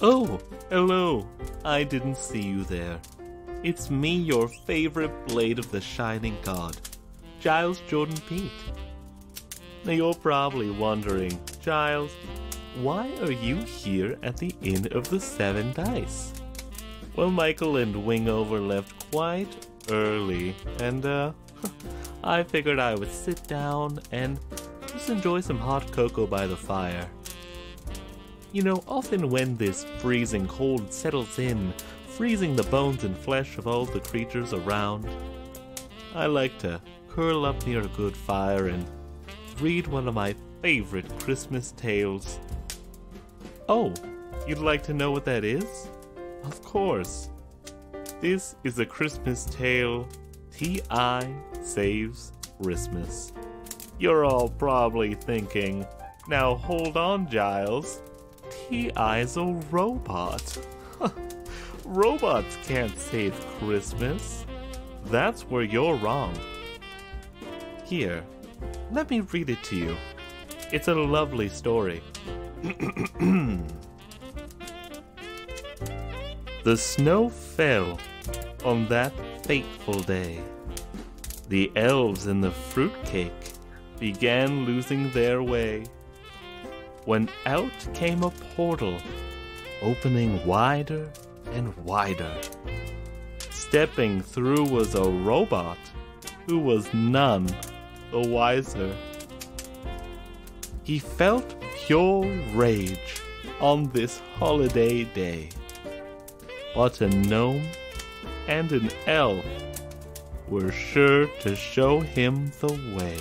Oh, hello. I didn't see you there. It's me, your favorite blade of the shining god, Giles Jordan Pete. Now you're probably wondering, Giles, why are you here at the Inn of the Seven Dice? Well, Michael and Wingover left quite early, and I figured I would sit down and just enjoy some hot cocoa by the fire. You know, often when this freezing cold settles in, freezing the bones and flesh of all the creatures around, I like to curl up near a good fire and read one of my favorite Christmas tales. Oh, you'd like to know what that is? Of course. This is a Christmas tale, T.I. Saves Christmas. You're all probably thinking, now hold on, Giles. T.I.'s a robot. Robots can't save Christmas. That's where you're wrong. Here, let me read it to you. It's a lovely story. The snow fell on that fateful day. The elves in the fruitcake began losing their way, when out came a portal, opening wider and wider. Stepping through was a robot who was none the wiser. He felt pure rage on this holiday day, but a gnome and an elf were sure to show him the way.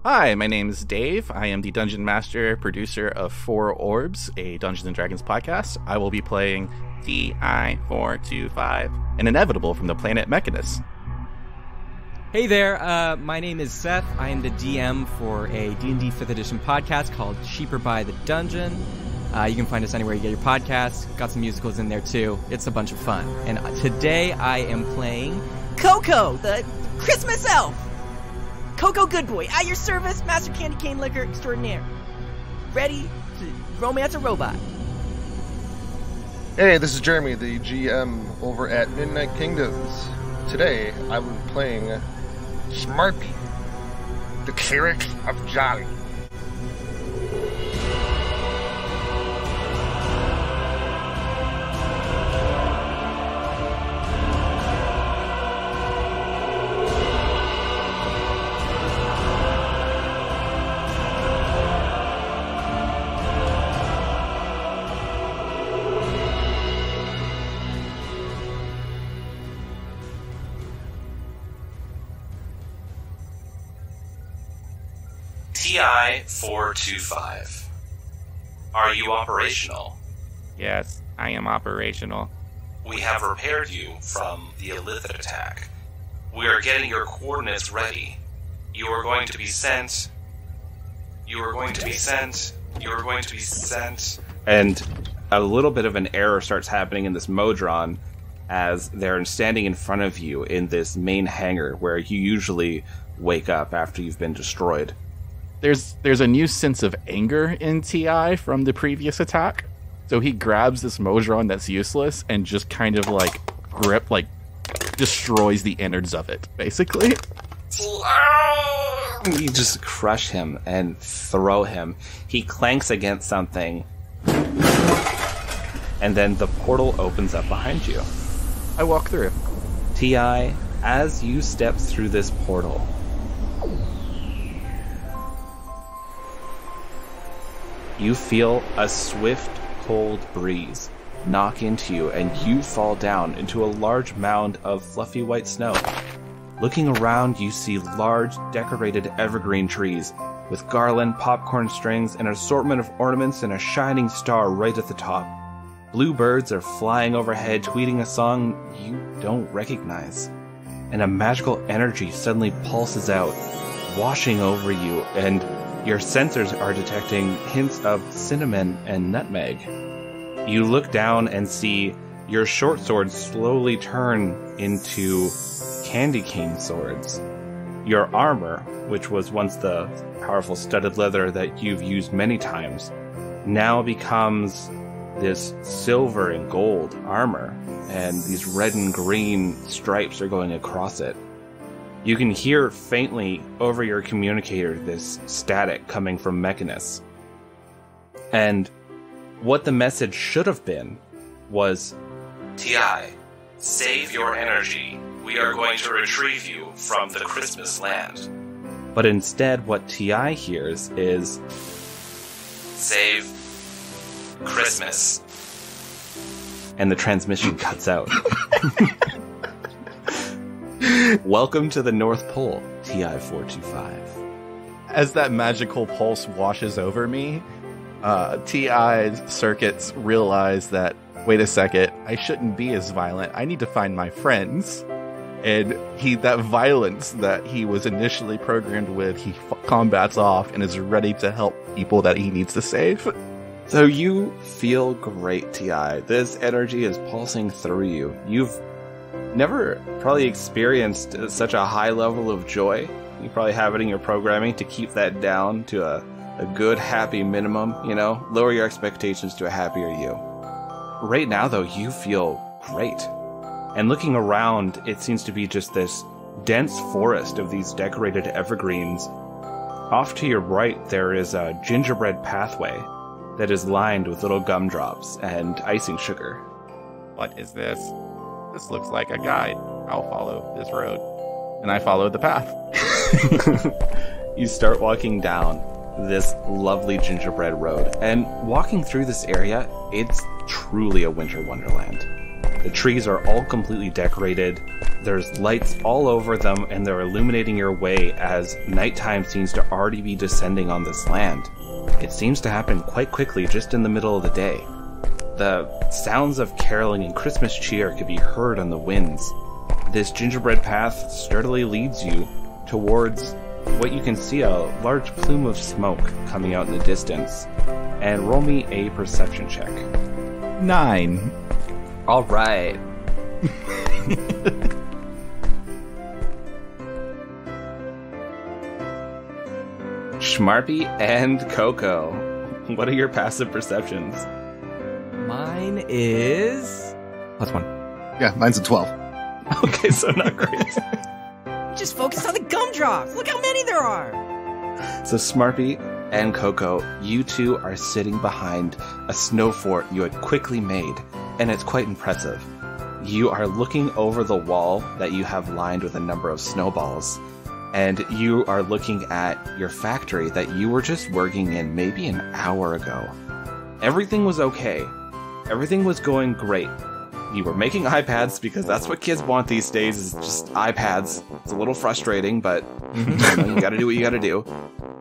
Hi, my name is Dave. I am the Dungeon Master, producer of Four Orbs, a Dungeons & Dragons podcast. I will be playing TI-425, an inevitable from the planet Mechanus. Hey there, my name is Seth. I am the DM for a D&D 5th edition podcast called Cheaper by the Dungeon. You can find us anywhere you get your podcasts. Got some musicals in there too. It's a bunch of fun. And today I am playing Coco, the Christmas elf. Coco Goodboy, at your service, Master Candy Cane Liquor Extraordinaire. Ready to romance a robot. Hey, this is Jeremy, the GM over at Midnight Kingdoms. Today, I will be playing Smarpy, the cleric of Jolly. TI-425. Are you operational? Yes, I am operational. We have repaired you from the illicit attack. We are getting your coordinates ready. You are going to be sent. And a little bit of an error starts happening in this Modron as they're standing in front of you in this main hangar where you usually wake up after you've been destroyed. There's a new sense of anger in TI from the previous attack. So he grabs this Modron that's useless and just kind of destroys the innards of it, basically. You just crush him and throw him. He clanks against something. And then the portal opens up behind you. I walk through. TI, as you step through this portal, you feel a swift, cold breeze knock into you, and you fall down into a large mound of fluffy white snow. Looking around, you see large, decorated evergreen trees with garland, popcorn strings, an assortment of ornaments, and a shining star right at the top. Blue birds are flying overhead, tweeting a song you don't recognize. And a magical energy suddenly pulses out, washing over you, and your sensors are detecting hints of cinnamon and nutmeg. You look down and see your short swords slowly turn into candy cane swords. your armor, which was once the powerful studded leather that you've used many times, now becomes this silver and gold armor, and these red and green stripes are going across it. You can hear faintly over your communicator this static coming from Mechanus. And what the message should have been was, T.I., save your energy. We are going to retrieve you from the Christmas land. But instead, what T.I. hears is, save Christmas. And the transmission cuts out. Welcome to the North Pole, TI-425. As that magical pulse washes over me, TI's circuits realize that, wait a second, I shouldn't be as violent. I need to find my friends. And that violence that he was initially programmed with, he combats off and is ready to help people that he needs to save. So you feel great, T.I. This energy is pulsing through you. You've never probably experienced such a high level of joy. You probably have it in your programming to keep that down to a good, happy minimum, Lower your expectations to a happier you. Right now, though, you feel great. And looking around, it seems to be just this dense forest of these decorated evergreens. Off to your right, there is a gingerbread pathway that is lined with little gumdrops and icing sugar. What is this? This looks like a guide. I'll follow this road. And I follow the path. You start walking down this lovely gingerbread road. And walking through this area, it's truly a winter wonderland. The trees are all completely decorated. There's lights all over them, and they're illuminating your way as nighttime seems to already be descending on this land. It seems to happen quite quickly, just in the middle of the day. The sounds of caroling and Christmas cheer could be heard on the winds. This gingerbread path sturdily leads you towards what you can see, a large plume of smoke coming out in the distance. And roll me a perception check. 9. All right. Schmarpy and Coco, what are your passive perceptions? Mine is +1. Yeah, mine's a 12. Okay, so not great. Just focus on the gumdrops. Look how many there are. So Smarpy and Coco, you two are sitting behind a snow fort you had quickly made, and it's quite impressive. You are looking over the wall that you have lined with a number of snowballs, and you are looking at your factory that you were just working in maybe an hour ago. Everything was okay. Everything was going great. You were making iPads because that's what kids want these days, is just iPads. It's a little frustrating, but you gotta do what you gotta do.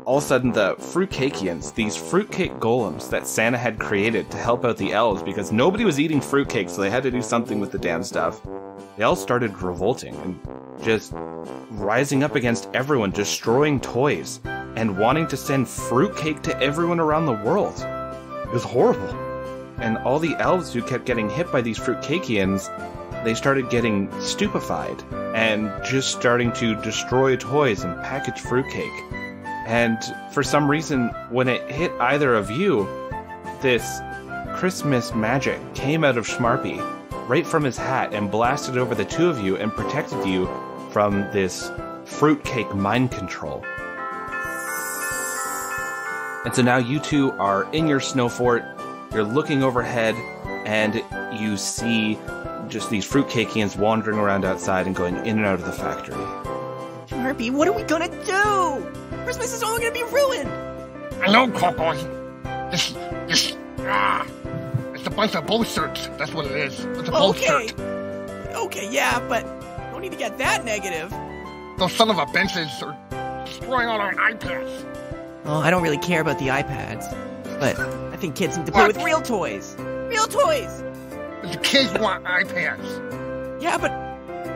All of a sudden, the fruitcakians, these fruitcake golems that Santa had created to help out the elves because nobody was eating fruitcake, so they had to do something with the damn stuff. They all started revolting and just rising up against everyone, destroying toys, and wanting to send fruitcake to everyone around the world. It was horrible. And all the elves who kept getting hit by these fruitcakians, they started getting stupefied and just starting to destroy toys and package fruitcake. And for some reason, when it hit either of you, this Christmas magic came out of Schmarpy, right from his hat, and blasted over the two of you and protected you from this fruitcake mind control. And so now you two are in your snow fort, you're looking overhead, and you see just these fruitcakians wandering around outside and going in and out of the factory. Schmarpy, what are we gonna do? Christmas is all gonna be ruined! I know, Coco. It's a bunch of bullshirts. That's what it is. It's a bullshit. Okay, yeah, but don't need to get that negative. Those son of a benches are destroying all our iPads. Oh, I don't really care about the iPads, but I think kids need to play with real toys. Real toys! The kids want iPads. Yeah, but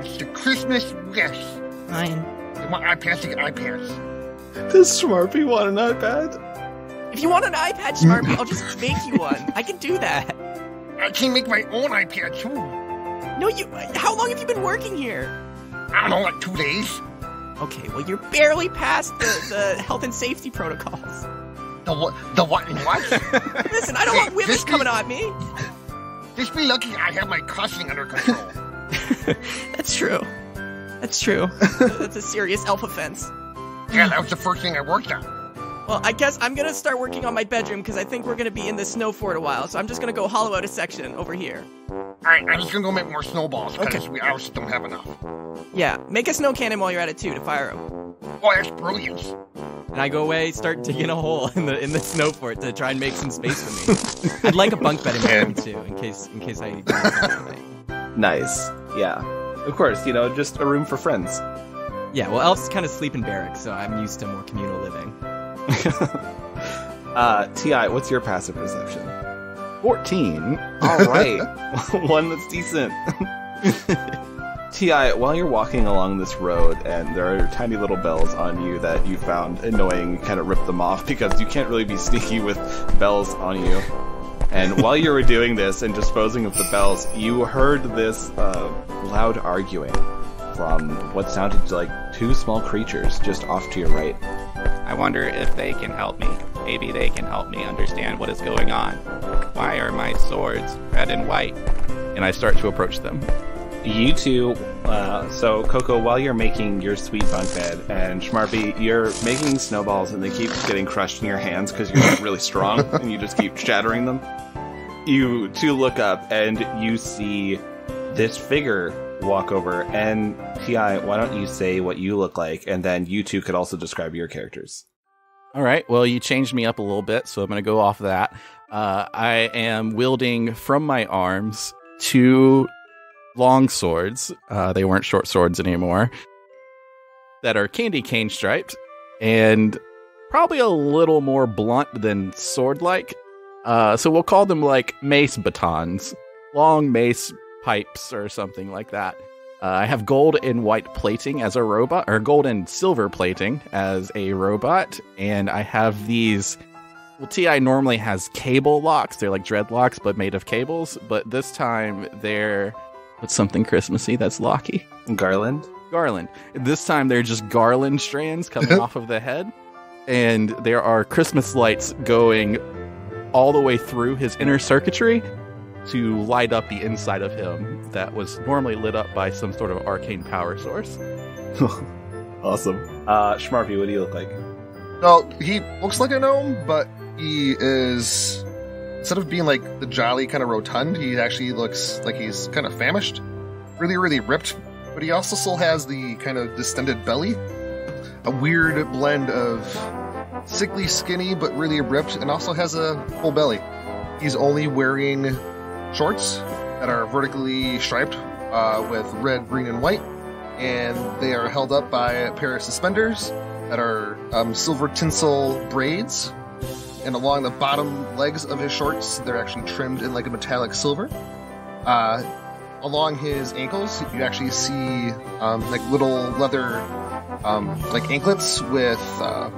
It's the Christmas wish. fine. They want iPads to get iPads. Does Schmarpy want an iPad? If you want an iPad, Schmarpy, I'll just make you one. I can do that. I can make my own iPad too. No, how long have you been working here? I don't know, like 2 days. Okay, well, you're barely past the health and safety protocols. The what and what? Listen, I don't want women coming at me. Just be lucky I have my cussing under control. That's true. That's a serious elf offense. Yeah, that was the first thing I worked on. Well, I guess I'm gonna start working on my bedroom because I think we're gonna be in the snow for a while. So I'm just gonna go hollow out a section over here. Alright, I'm just gonna go make more snowballs because we just don't have enough. Yeah, make a snow cannon while you're at it too to fire them. Oh, that's brilliant. And I go away, start digging a hole in the snow fort to try and make some space for me. I'd like a bunk bed in my room too, in case I. Nice. Yeah. Of course, just a room for friends. Yeah, well, elves kind of sleep in barracks, so I'm used to more communal living. Ti, what's your passive perception? 14. All right. One that's decent. Ti, while you're walking along this road and there are tiny little bells on you that you found annoying, kind of rip them off because you can't really be sneaky with bells on you. And while you were doing this and disposing of the bells, you heard this loud arguing from what sounded like two small creatures just off to your right. I wonder if they can help me. Maybe they can help me understand what is going on. Why are my swords red and white? And I start to approach them. You two, so Coco, while you're making your sweet bunk bed, and Schmarpy, you're making snowballs and they keep getting crushed in your hands because you're really strong and you just keep shattering them. You two look up and you see this figure walk over, and T.I., why don't you say what you look like, and then you two could also describe your characters. All right, well, you changed me up a little bit, so I'm going to go off that. I am wielding from my arms 2 long swords. They weren't short swords anymore. That are candy cane striped, and probably a little more blunt than sword-like. So we'll call them like mace batons. Long mace pipes or something like that. I have gold and white plating as a robot, or gold and silver plating as a robot, and I have these. Well, T.I. normally has cable locks. They're like dreadlocks, but made of cables. But this time they're what's something Christmassy that's locky? Garland. This time they're just garland strands coming off of the head, and there are Christmas lights going all the way through his inner circuitry to light up the inside of him that was normally lit up by some sort of arcane power source. Awesome. Schmarpy, what do you look like? No, he looks like a gnome, but he is, instead of being like the jolly kind of rotund, he actually looks like he's kind of famished. Really, really ripped, but he also still has the kind of distended belly. A weird blend of sickly skinny, but really ripped, and also has a full belly. He's only wearing shorts that are vertically striped with red, green, and white, and they are held up by a pair of suspenders that are silver tinsel braids, and along the bottom legs of his shorts, they're actually trimmed in like a metallic silver. Along his ankles, you actually see like little leather like anklets with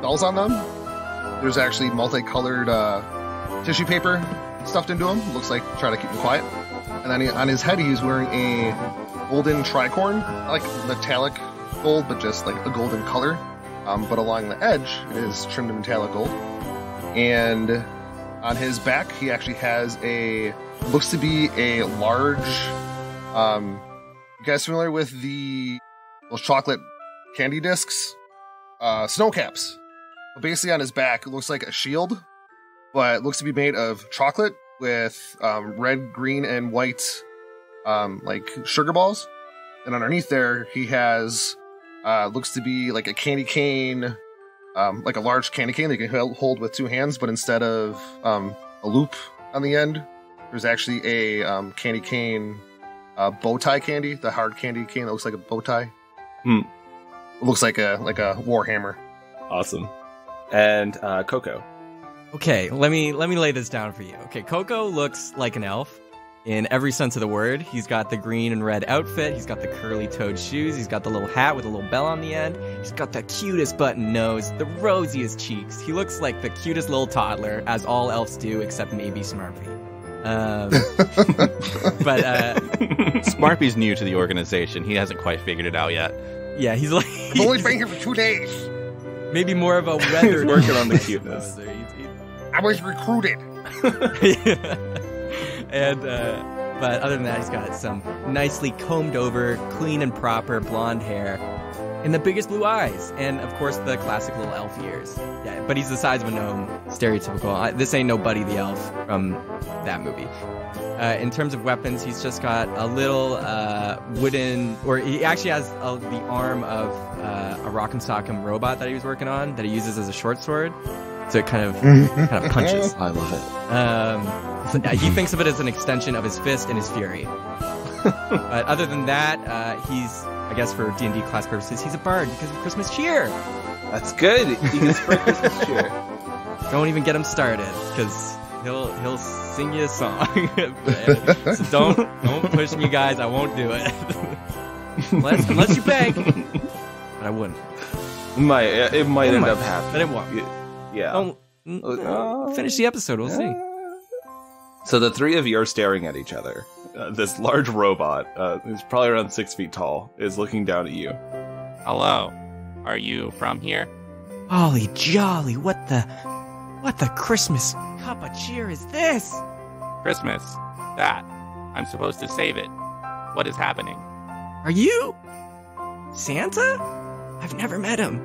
bells on them. There's actually multicolored tissue paper stuffed into him. Looks like try to keep him quiet. And then on his head, he's wearing a golden tricorn, like metallic gold, but just like a golden color. But along the edge, it is trimmed in metallic gold. And on his back, he actually has looks to be a large, you guys familiar with those chocolate candy discs? Snow caps. But basically on his back, it looks like a shield, but it looks to be made of chocolate with red, green, and white like sugar balls. And underneath there, he has looks to be like a candy cane, like a large candy cane that you can hold with 2 hands, but instead of a loop on the end, there's actually a candy cane bow tie candy, the hard candy cane that looks like a bow tie. It looks like a warhammer. Awesome. And Coco. Okay, let me lay this down for you. Okay, Coco looks like an elf in every sense of the word. He's got the green and red outfit. He's got the curly-toed shoes. He's got the little hat with a little bell on the end. He's got the cutest button nose, the rosiest cheeks. He looks like the cutest little toddler, as all elves do, except maybe Smurfy. But Smarpy's new to the organization. He hasn't quite figured it out yet. Yeah, he's like... I've only been here for 2 days. Maybe more of a weathered... He's working on the cuteness. I was recruited. And, but other than that, he's got some nicely combed over, clean and proper blonde hair, and the biggest blue eyes, and of course the classic little elf ears. Yeah, but he's the size of a gnome, stereotypical. This ain't no Buddy the Elf from that movie. In terms of weapons, he's just got a little wooden, or he actually has the arm of a Rock'em Sock'em robot that he was working on that he uses as a short sword. So it kind of punches. I love it. So, he thinks of it as an extension of his fist and his fury. But other than that, he's, I guess for D&D class purposes, he's a bard because of Christmas cheer. That's good. He can spread Christmas cheer. Don't even get him started, because he'll sing you a song. So don't push me, guys. I won't do it. unless you beg. But I wouldn't. It might end up happening. But it won't. Yeah. Finish the episode. We'll see. So the three of you are staring at each other. This large robot, who's probably around 6 feet tall, is looking down at you. Hello. Are you from here? Holly jolly, what the Christmas cup of cheer is this? Christmas. That. I'm supposed to save it. What is happening? Are you Santa? I've never met him.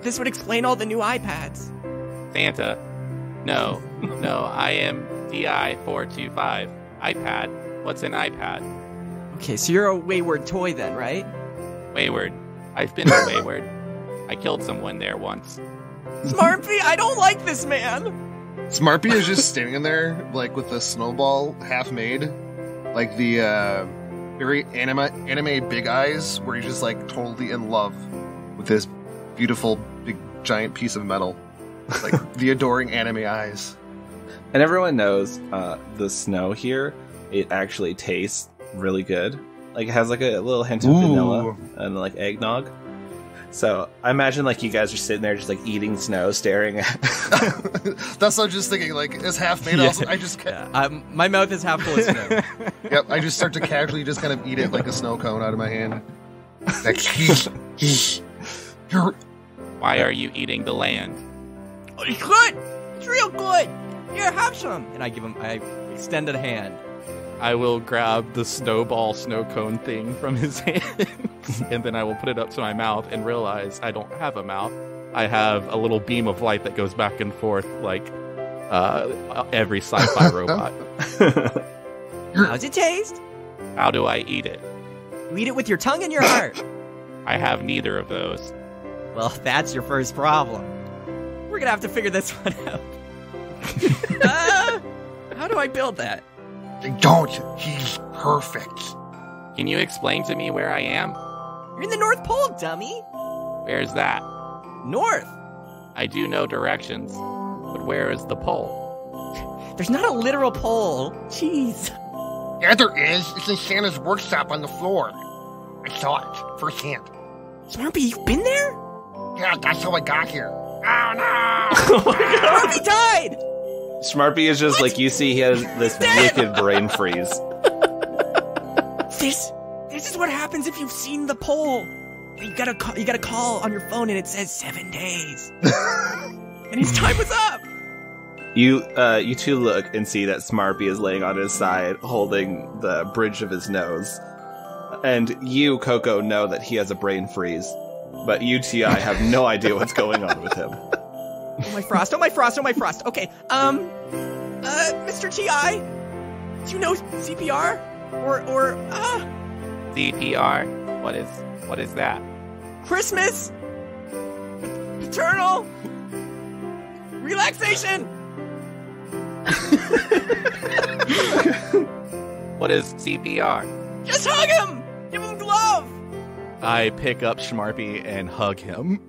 This would explain all the new iPads. Santa. No, I am DI425. iPad. What's an iPad? Okay, so you're a wayward toy then, right? Wayward. I've been a wayward. I killed someone there once. Smarpy, I don't like this man! Smarpy is just standing there, like, with a snowball half made. Like the, very anime big eyes, where he's just, like, totally in love with this beautiful, big, giant piece of metal. Like, the adoring anime eyes. And everyone knows the snow here, it actually tastes really good. Like, it has, like, a little hint of vanilla and, like, eggnog. So, I imagine, like, you guys are sitting there just, like, eating snow, staring at... That's what I'm just thinking, like, it's half made. Yeah. Also, I just... my mouth is half full of snow. Yep, I just start to casually just kind of eat it like a snow cone out of my hand. Like, Why are you eating the land? Oh, it's good! It's real good! Here, have some! And I extend a hand. I will grab the snowball snow cone thing from his hand, and then I will put it up to my mouth and realize I don't have a mouth. I have a little beam of light that goes back and forth like every sci-fi robot. How's it taste? How do I eat it? You eat it with your tongue and your heart. I have neither of those. Well, that's your first problem. We're gonna have to figure this one out. How do I build that? Don't. He's perfect. Can you explain to me where I am? You're in the North Pole, dummy. Where's that? North. I do know directions, but where is the pole? There's not a literal pole. Jeez. Yeah, there is. It's in Santa's workshop on the floor. I saw it firsthand. Smarpy, you've been there? Yeah, that's how I got here. Oh no! Smarpy died! Smarpy is just like, you see he has this wicked brain freeze. This is what happens if you've seen the pole. You gotta call on your phone and it says 7 days. And his time was up! You two look and see that Smarpy is laying on his side, holding the bridge of his nose. And you, Coco, know that he has a brain freeze. But you, T.I., have no idea what's going on with him. Oh my frost, oh my frost, oh my frost. Okay, Mr. T.I., do you know CPR? CPR? What is that? Christmas! Paternal! Relaxation! What is CPR? Just hug him! Give him love! I pick up Schmarpy and hug him.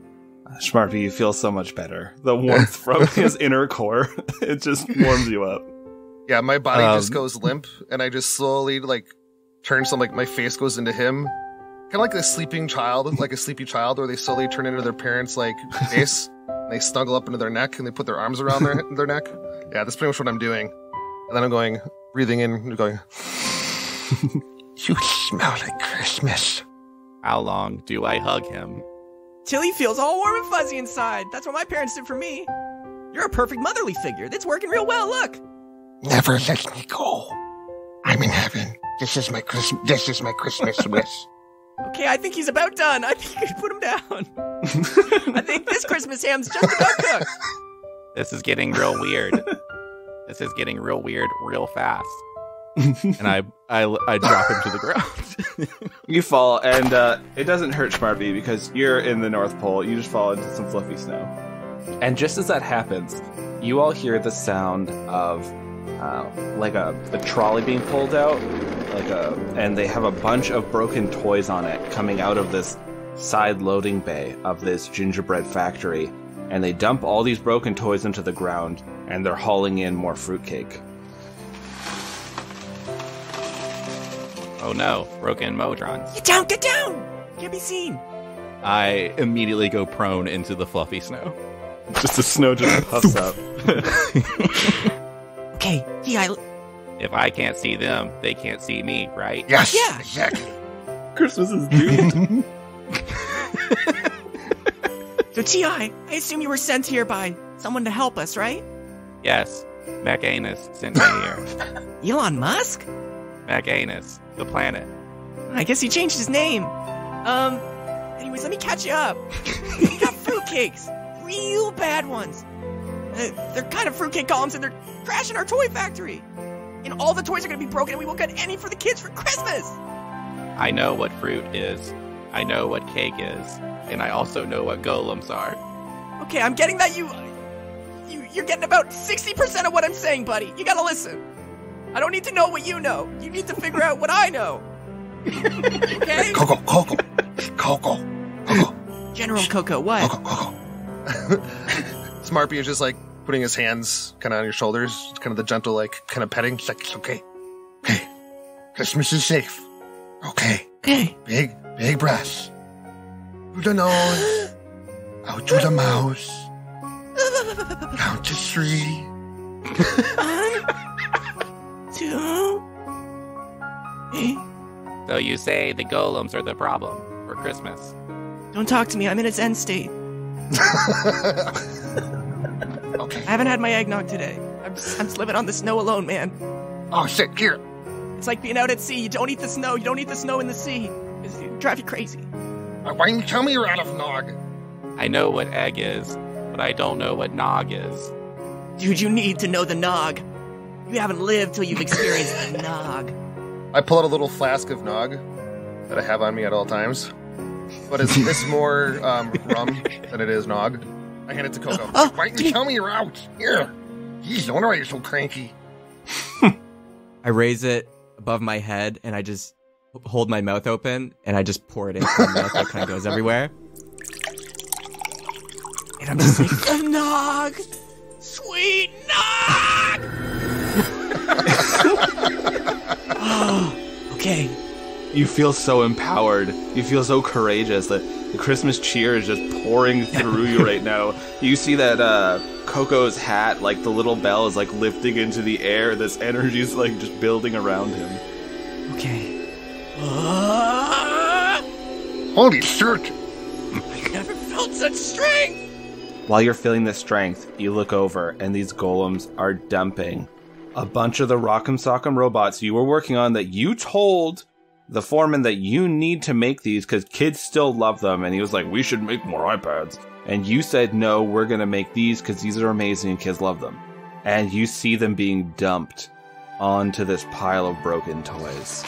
Smarpy, you feel so much better. The warmth from his inner core, it just warms you up. Yeah, my body just goes limp, and I just slowly, like, turn some, like, my face goes into him. Kind of like a sleeping child, like a sleepy child, where they slowly turn into their parents' like face. And they snuggle up into their neck and they put their arms around their neck. Yeah, that's pretty much what I'm doing. And then I'm going, breathing in, and going, "You smell like Christmas." How long do I hug him? Till he feels all warm and fuzzy inside. That's what my parents did for me. You're a perfect motherly figure. That's working real well, look. Never let me go. I'm in heaven. This is my Christmas wish. Okay, I think he's about done. I think you could put him down. I think this Christmas ham's just about cooked. This is getting real weird. This is getting real weird real fast. And I drop him to the ground. You fall, and it doesn't hurt Schmarby because you're in the North Pole. You just fall into some fluffy snow. And just as that happens, you all hear the sound of like a trolley being pulled out, and they have a bunch of broken toys on it coming out of this side loading bay of this gingerbread factory. And they dump all these broken toys into the ground, and they're hauling in more fruitcake. Oh no, broken Modrons. Get down! Can't be seen. I immediately go prone into the fluffy snow. Just the snow just puffs up. Okay, If I can't see them, they can't see me, right? Yes. Yeah. Exactly. Christmas is doomed. So T.I., I assume you were sent here by someone to help us, right? Yes, McAnus sent me here. Elon Musk? McAnus, the planet. I guess he changed his name. Anyways, let me catch you up. We got fruitcakes. Real bad ones. They're kind of fruitcake columns, and they're crashing our toy factory. And all the toys are going to be broken, and we won't get any for the kids for Christmas. I know what fruit is. I know what cake is. And I also know what golems are. Okay, I'm getting that you're getting about 60% of what I'm saying, buddy. You gotta listen. I don't need to know what you know. You need to figure out what I know. Okay? Coco. General Coco, what? Coco. Smarpy is just like putting his hands kind of on your shoulders, kind of the gentle, like, kind of petting. She's like, it's okay. Okay. Christmas is safe. Okay. Okay. Big breaths. Through the nose. Out through the mouth. Count to 3. 1, 2, 3. So you say the golems are the problem for Christmas. Don't talk to me. I'm in its end state. Okay. I haven't had my eggnog today. I'm just living on the snow alone, man. Oh, shit, here. It's like being out at sea. You don't eat the snow. You don't eat the snow in the sea. It'll drive you crazy. Why didn't you tell me you're out of nog? I know what egg is, but I don't know what nog is. Dude, you need to know the nog. You haven't lived till you've experienced the nog. I pull out a little flask of nog that I have on me at all times. But it's more rum than it is nog. I hand it to Coco. Why didn't you tell me you're out? Here. Jeez, no wonder why you're so cranky. I raise it above my head, and I just hold my mouth open, and I just pour it into my mouth. That kind of goes everywhere. And I'm just like, the nog! Sweet nog! Oh, okay. You feel so empowered. You feel so courageous that the Christmas cheer is just pouring through you right now. You see that Coco's hat, like the little bell is like lifting into the air. This energy is like just building around him. Okay. Holy shit! I never felt such strength! While you're feeling this strength, you look over and these golems are dumping a bunch of the Rock'em Sock'em robots you were working on that you told the foreman that you need to make these because kids still love them. And he was like, we should make more iPads. And you said, no, we're going to make these because these are amazing and kids love them. And you see them being dumped onto this pile of broken toys.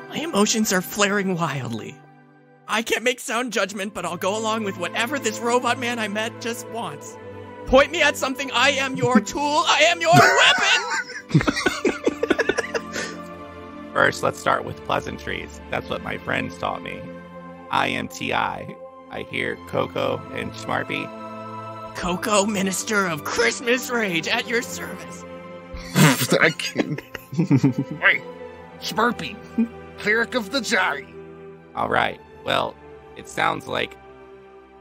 My emotions are flaring wildly. I can't make sound judgment, but I'll go along with whatever this robot man I met just wants. Point me at something. I am your tool. I am your weapon! First, let's start with pleasantries. That's what my friends taught me. I am T.I. I hear Coco and Schmarpy. Coco, Minister of Christmas Rage, at your service. I can't. Hey, Smurpy, cleric of the Jolly. All right. Well, it sounds like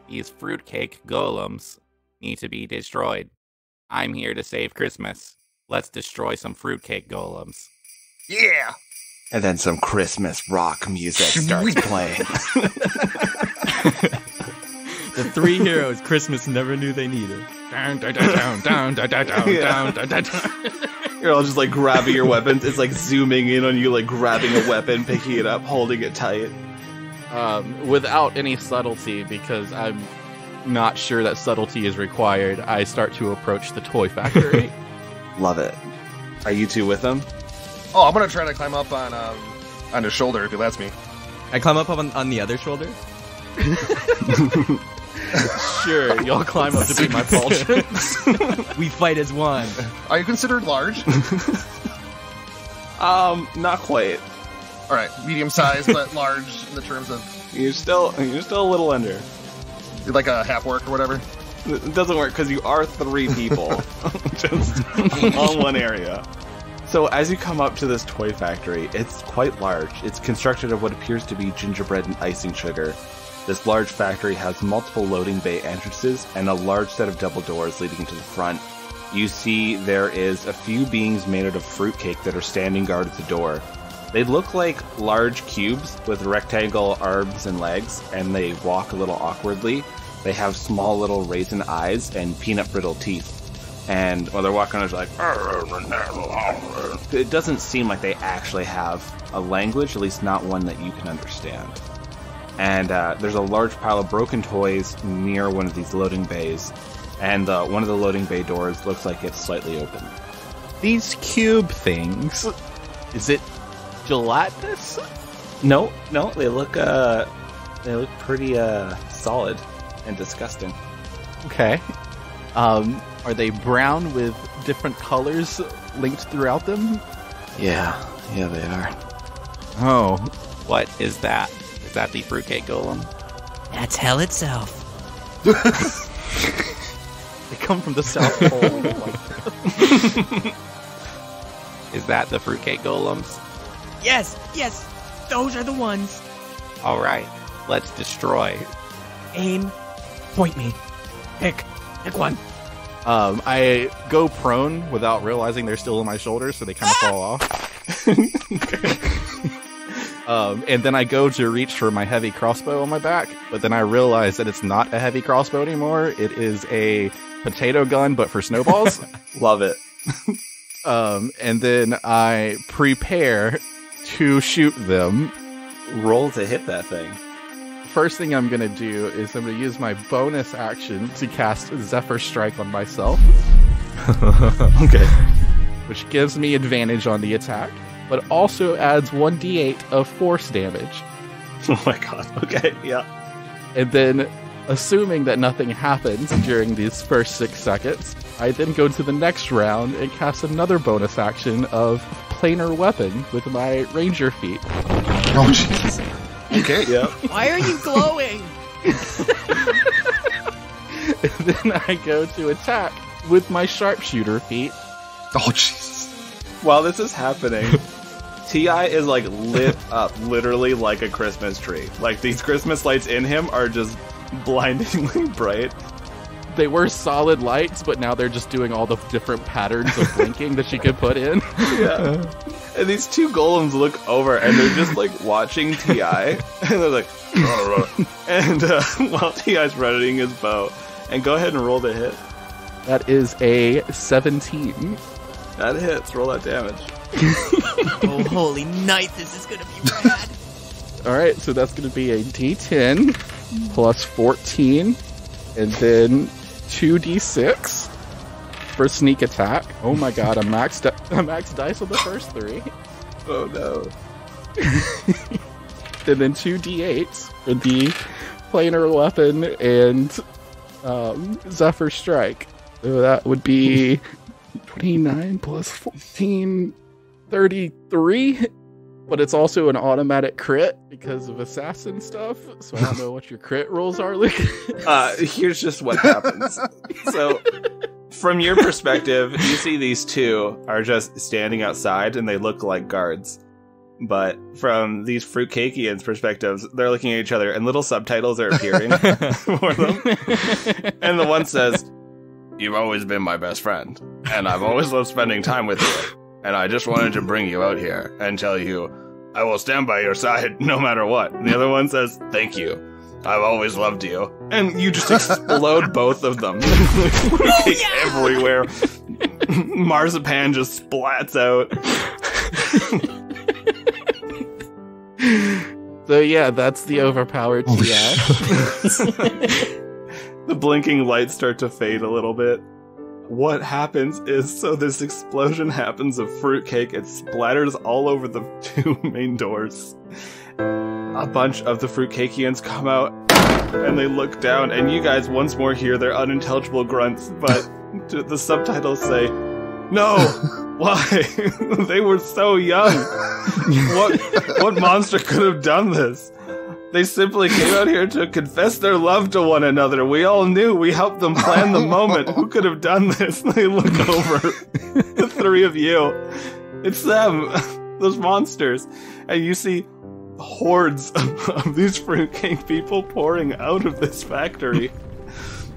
these fruitcake golems need to be destroyed. I'm here to save Christmas. Let's destroy some fruitcake golems. Yeah. And then some Christmas rock music starts playing. The three heroes Christmas never knew they needed. You're all just like grabbing your weapons. It's like zooming in on you, like grabbing a weapon, picking it up, holding it tight. Without any subtlety, because I'm not sure that subtlety is required, I start to approach the toy factory. Love it. Are you two with them? Oh, I'm gonna try to climb up on his shoulder if he lets me. I climb up on the other shoulder. Sure, y'all climb up to be my pauldrons. We fight as one. Are you considered large? Not quite. All right, medium size, but large in the terms of You're still a little under. you're like a half orc or whatever. It doesn't work because you are 3 people, just on one area. So as you come up to this toy factory, it's quite large. It's constructed of what appears to be gingerbread and icing sugar. This large factory has multiple loading bay entrances and a large set of double doors leading into the front. You see there is a few beings made out of fruitcake that are standing guard at the door. They look like large cubes with rectangle arms and legs, and they walk a little awkwardly. They have small little raisin eyes and peanut brittle teeth. And while they're walking, it's like... It doesn't seem like they actually have a language, at least not one that you can understand. And there's a large pile of broken toys near one of these loading bays. And one of the loading bay doors looks like it's slightly open. These cube things, is it gelatinous? No, they look pretty solid and disgusting. Okay. Are they brown with different colors linked throughout them? Yeah, they are. Oh, what is that? Is that the fruitcake golem? That's hell itself. They come from the South Pole. Is that the fruitcake golems? Yes, those are the ones. All right, let's destroy. Aim, point me. Pick one. I go prone without realizing they're still on my shoulders, so they kind of fall off. And then I go to reach for my heavy crossbow on my back, but then I realize that it's not a heavy crossbow anymore. It is a potato gun, but for snowballs. Love it. And then I prepare to shoot them. Roll to hit that thing. First thing I'm going to do is I'm going to use my bonus action to cast Zephyr Strike on myself. Okay. Which gives me advantage on the attack, but also adds 1d8 of force damage. Oh my god. Okay, yeah. And then, assuming that nothing happens during these first 6 seconds, I then go to the next round and cast another bonus action of planar weapon with my ranger feat. Oh, jeez. Okay. Yep. Why are you glowing? And then I go to attack with my sharpshooter feat. Oh, Jesus. While this is happening, T.I. is like lit up literally like a Christmas tree. Like these Christmas lights in him are just blindingly bright. They were solid lights, but now they're just doing all the different patterns of blinking that you could put in. Yeah. And these 2 golems look over and they're just like watching T.I. And they're like, and while T.I.'s running his bow. And go ahead and roll the hit. That is a 17. That hits. Roll that damage. Oh, holy night, this is gonna be rad. Alright, so that's going to be a d10 plus 14, and then 2d6 for sneak attack. Oh my god, a max dice on the first 3. Oh no. And then 2d8s for the planar weapon and Zephyr Strike. So that would be 29 plus 14, 33. But it's also an automatic crit because of assassin stuff. So I don't know what your crit rolls are, Luke. Here's just what happens. So, from your perspective, you see these 2 are just standing outside and they look like guards. But from these fruitcakians' perspectives, they're looking at each other and little subtitles are appearing for them. And the one says, "You've always been my best friend, and I've always loved spending time with you. And I just wanted to bring you out here and tell you I will stand by your side no matter what. And the other one says, thank you. I've always loved you. And you just explode both of them. Fruitcake everywhere. Marzipan just splats out. So yeah, that's the overpowered TI. The blinking lights start to fade a little bit. What happens is, so this explosion happens of fruitcake. It splatters all over the two main doors. A bunch of the fruitcakians come out, and they look down, and you guys once more hear their unintelligible grunts, but the subtitles say, no! Why? They were so young! What monster could have done this? They simply came out here to confess their love to one another. We all knew. We helped them plan the moment. Who could have done this? They look over. The three of you. It's them. Those monsters. And you see hordes of these fruitcake people pouring out of this factory.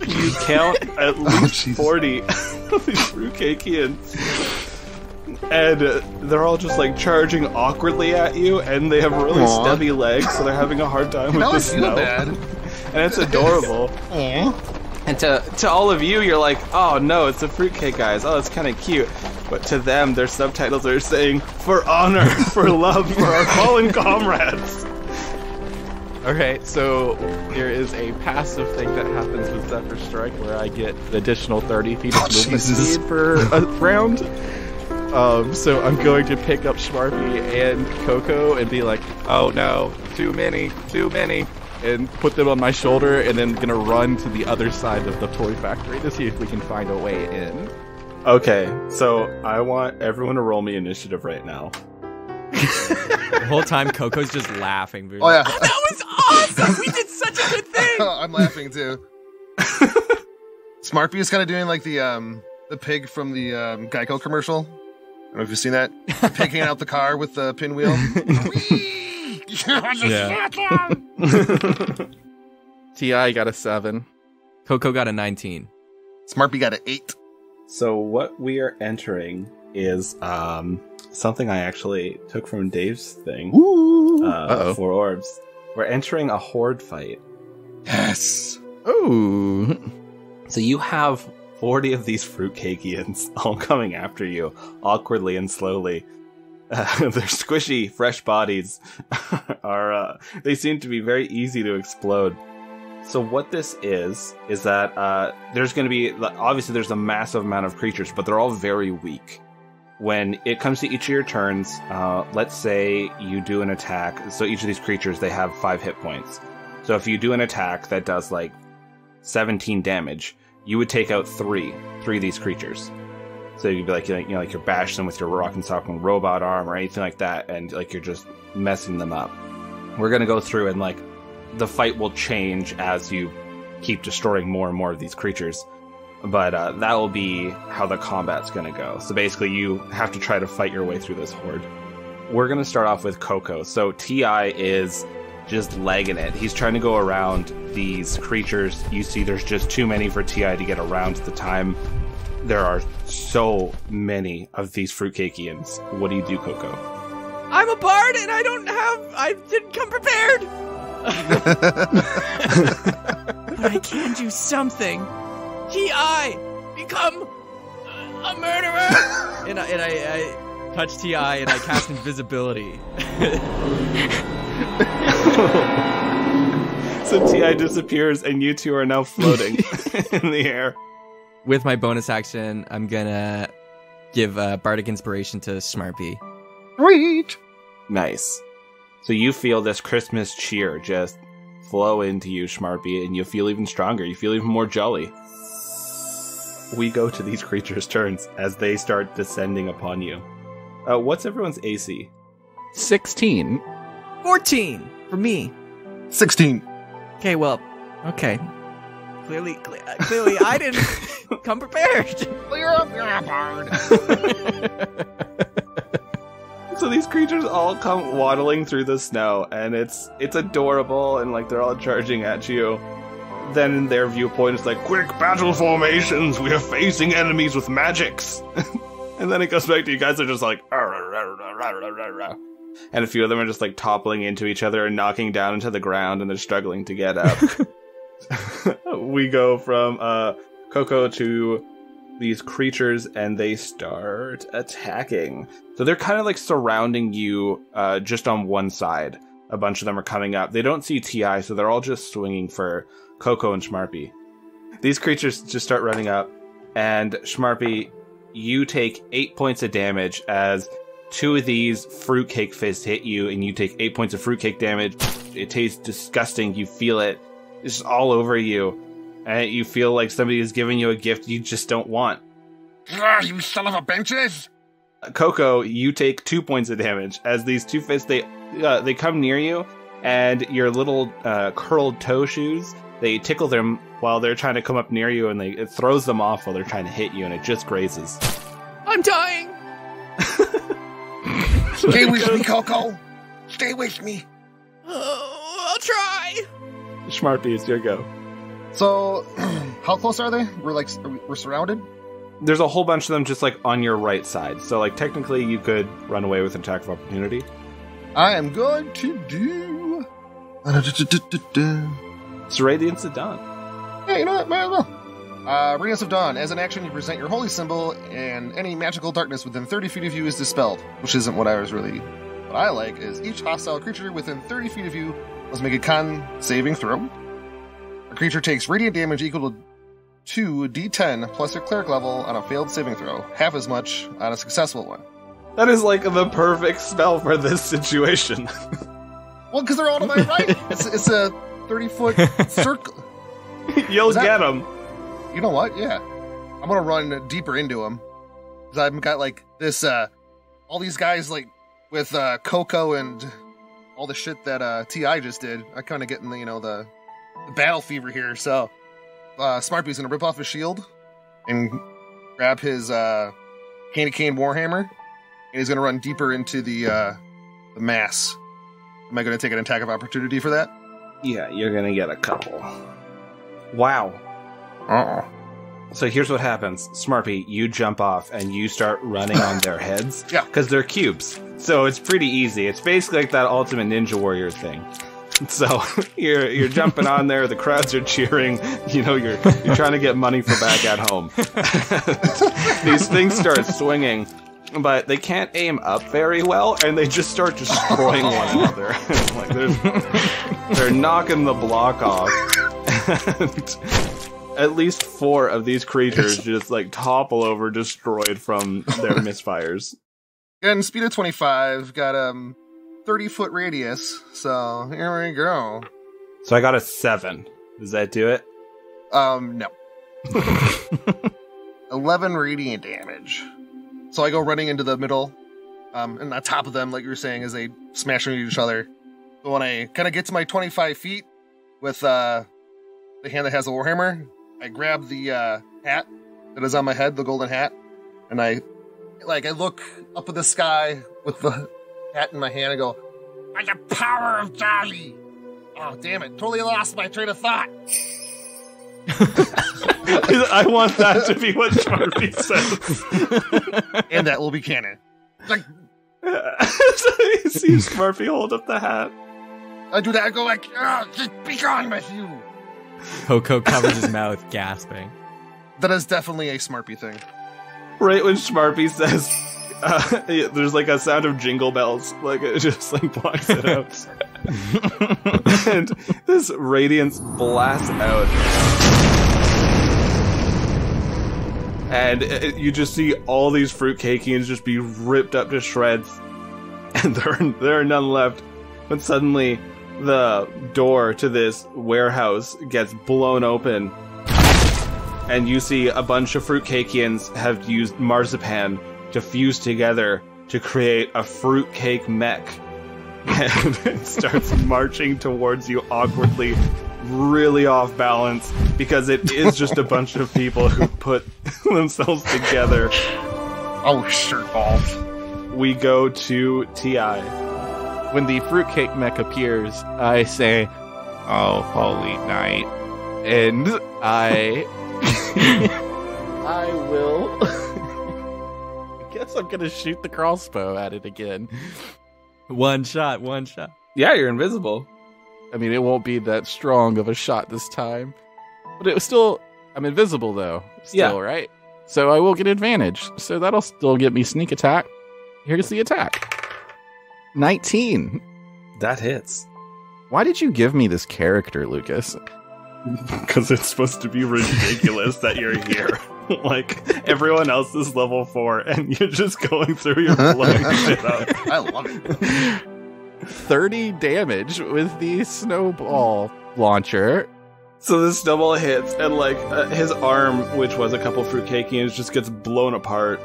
You count at least 40 of these fruitcakians. And they're all just like charging awkwardly at you, and they have really stubby legs, so they're having a hard time with the snow. And it's adorable. And to all of you, you're like, oh no, it's the fruitcake guys. Oh, it's kind of cute. But to them, their subtitles are saying, for honor, for love, for our fallen comrades. Okay, so there is a passive thing that happens with Zephyr Strike where I get an additional 30 feet of movement speed for a round. So I'm going to pick up Schmarpy and Coco and be like, oh no, too many, and put them on my shoulder, and then gonna run to the other side of the toy factory to see if we can find a way in. Okay, so I want everyone to roll me initiative right now. The whole time, Coco's just laughing. Dude. Oh yeah, That was awesome! We did such a good thing! I'm laughing too. Smartby is kind of doing like the pig from the Geico commercial. I don't know if you've seen that. Pig hanging out the car with the pinwheel. TI got a 7. Coco got a 19. Smartby got an 8. So what we are entering is something I actually took from Dave's thing for orbs. We're entering a horde fight. Yes. Ooh. So you have 40 of these fruitcakians all coming after you, awkwardly and slowly. Their squishy, fresh bodies they seem to be very easy to explode. So what this is that there's going to be, obviously there's a massive amount of creatures, but they're all very weak. When it comes to each of your turns, let's say you do an attack. So each of these creatures, they have 5 hit points. So if you do an attack that does like 17 damage, you would take out three of these creatures. So you'd be like, like you're bashing them with your rock and sock and robot arm or anything like that, and like you're just messing them up. We're gonna go through and like the fight will change as you keep destroying more and more of these creatures. But that will be how the combat's gonna go. So basically, you have to try to fight your way through this horde. We're gonna start off with Coco. So Ti is just legging it. He's trying to go around these creatures. You see there's just too many for Ti to get around at the time. There are so many of these fruitcakians. What do you do, Coco? I'm a bard and I didn't come prepared! But I can do something. T.I. become a murderer! And I touch Ti and I cast invisibility. So Ti disappears and you two are now floating in the air. With my bonus action, I'm gonna give Bardic Inspiration to Smarpy. Sweet. Nice. So you feel this Christmas cheer just flow into you, Schmarpy, and you feel even stronger. You feel even more jolly. We go to these creatures' turns as they start descending upon you. What's everyone's AC? 16. 14 for me. 16. Okay, well, okay. Clearly, I didn't come prepared. You're a bard. So these creatures all come waddling through the snow, and it's adorable, and like they're all charging at you. Then in their viewpoint, it's like, quick battle formations! We are facing enemies with magics! And then it goes back to you guys are just like, rah, rah, rah, rah, rah, rah, rah. and a few of them are just like toppling into each other and knocking down into the ground, and they're struggling to get up. We go from Coco to these creatures, and they start attacking. So they're kind of like surrounding you just on one side. A bunch of them are coming up. They don't see TI, so they're all just swinging for Coco and Schmarpy. These creatures just start running up, and Schmarpy, you take 8 points of damage as 2 of these fruitcake fists hit you, and you take 8 points of fruitcake damage. It tastes disgusting. You feel it. It's just all over you. And you feel like somebody is giving you a gift you just don't want. You son of a benches! Coco, you take 2 points of damage as these 2 fists, they come near you, and your little curled toe shoes, they tickle them while they're trying to come up near you, and it throws them off while they're trying to hit you, and it just grazes. I'm dying! Stay with me, Coco! Stay with me! Oh, I'll try! Schmarpy, it's your go. So, how close are they? We're surrounded? There's a whole bunch of them just like on your right side. So like technically you could run away with an attack of opportunity. I am going to do... It's Radiance of Dawn. Yeah, you know what? Might as well. Radiance of Dawn. As an action, you present your holy symbol, and any magical darkness within 30 feet of you is dispelled. Which isn't what I was really... What I like is each hostile creature within 30 feet of you must make a con saving throw. A creature takes radiant damage equal to 2d10 plus your cleric level on a failed saving throw. Half as much on a successful one. That is like the perfect spell for this situation. Well, because they're all to my right. It's a 30-foot circle. You'll get them. You know what? Yeah. I'm going to run deeper into them. Because I've got, like, this, all these guys, like, with Coco and all the shit that T.I. just did. I kind of getting, the battle fever here. So, Smarpy's going to rip off his shield and grab his Candy Cane Warhammer. And he's going to run deeper into the mass. Am I going to take an attack of opportunity for that? Yeah, you're going to get a couple. Wow. Uh-oh. So here's what happens. Smarpy, you jump off and you start running on their heads. Yeah. Because they're cubes. So it's pretty easy. It's basically like that Ultimate Ninja Warrior thing. So you're jumping on there, the crowds are cheering, you're trying to get money for back at home. These things start swinging, but they can't aim up very well, and they just start destroying one another. Like they're knocking the block off. And at least 4 of these creatures just like topple over, destroyed from their misfires. And speed of 25, got 30-foot radius, so here we go. So I got a 7. Does that do it? No. 11 radiant damage. So I go running into the middle, and on top of them, like you were saying, as they smash into each other. So when I kind of get to my 25 feet with the hand that has the Warhammer, I grab the hat that is on my head, the golden hat, and I look up at the sky with the hat in my hand and go, by the power of Jolly! Oh, damn it. Totally lost my train of thought. I want that to be what Smarpy says. And that will be canon. Like, So you see Smarpy hold up the hat. I do that, I go like, just be gone with you. Coco covers his mouth, gasping. That is definitely a Smarpy thing. Right when Smarpy says, there's like a sound of jingle bells, like it just like blocks it out. And this radiance blasts out. And you just see all these fruitcakeans just be ripped up to shreds. And there are none left. But suddenly, the door to this warehouse gets blown open. And you see a bunch of fruitcakeans have used marzipan to fuse together to create a fruitcake mech. And it starts marching towards you awkwardly, really off balance, because it is just a bunch of people who put themselves together. Oh, shirt off. We go to T.I. When the fruitcake mech appears, I say, "Oh, holy night," and I will. I guess I'm gonna shoot the crossbow at it again. One shot. Yeah, you're invisible. I mean, it won't be that strong of a shot this time. But it was still... I'm invisible, though. Still, right? So I will get advantage. So that'll still get me sneak attack. Here's the attack. 19. That hits. Why did you give me this character, Lucas? Because it's supposed to be ridiculous that you're here. Like, everyone else is level 4, and you're just going through your blowing shit up. I love it. 30 damage with the snowball launcher. So the snowball hits, and like his arm, which was a couple fruitcake, just gets blown apart.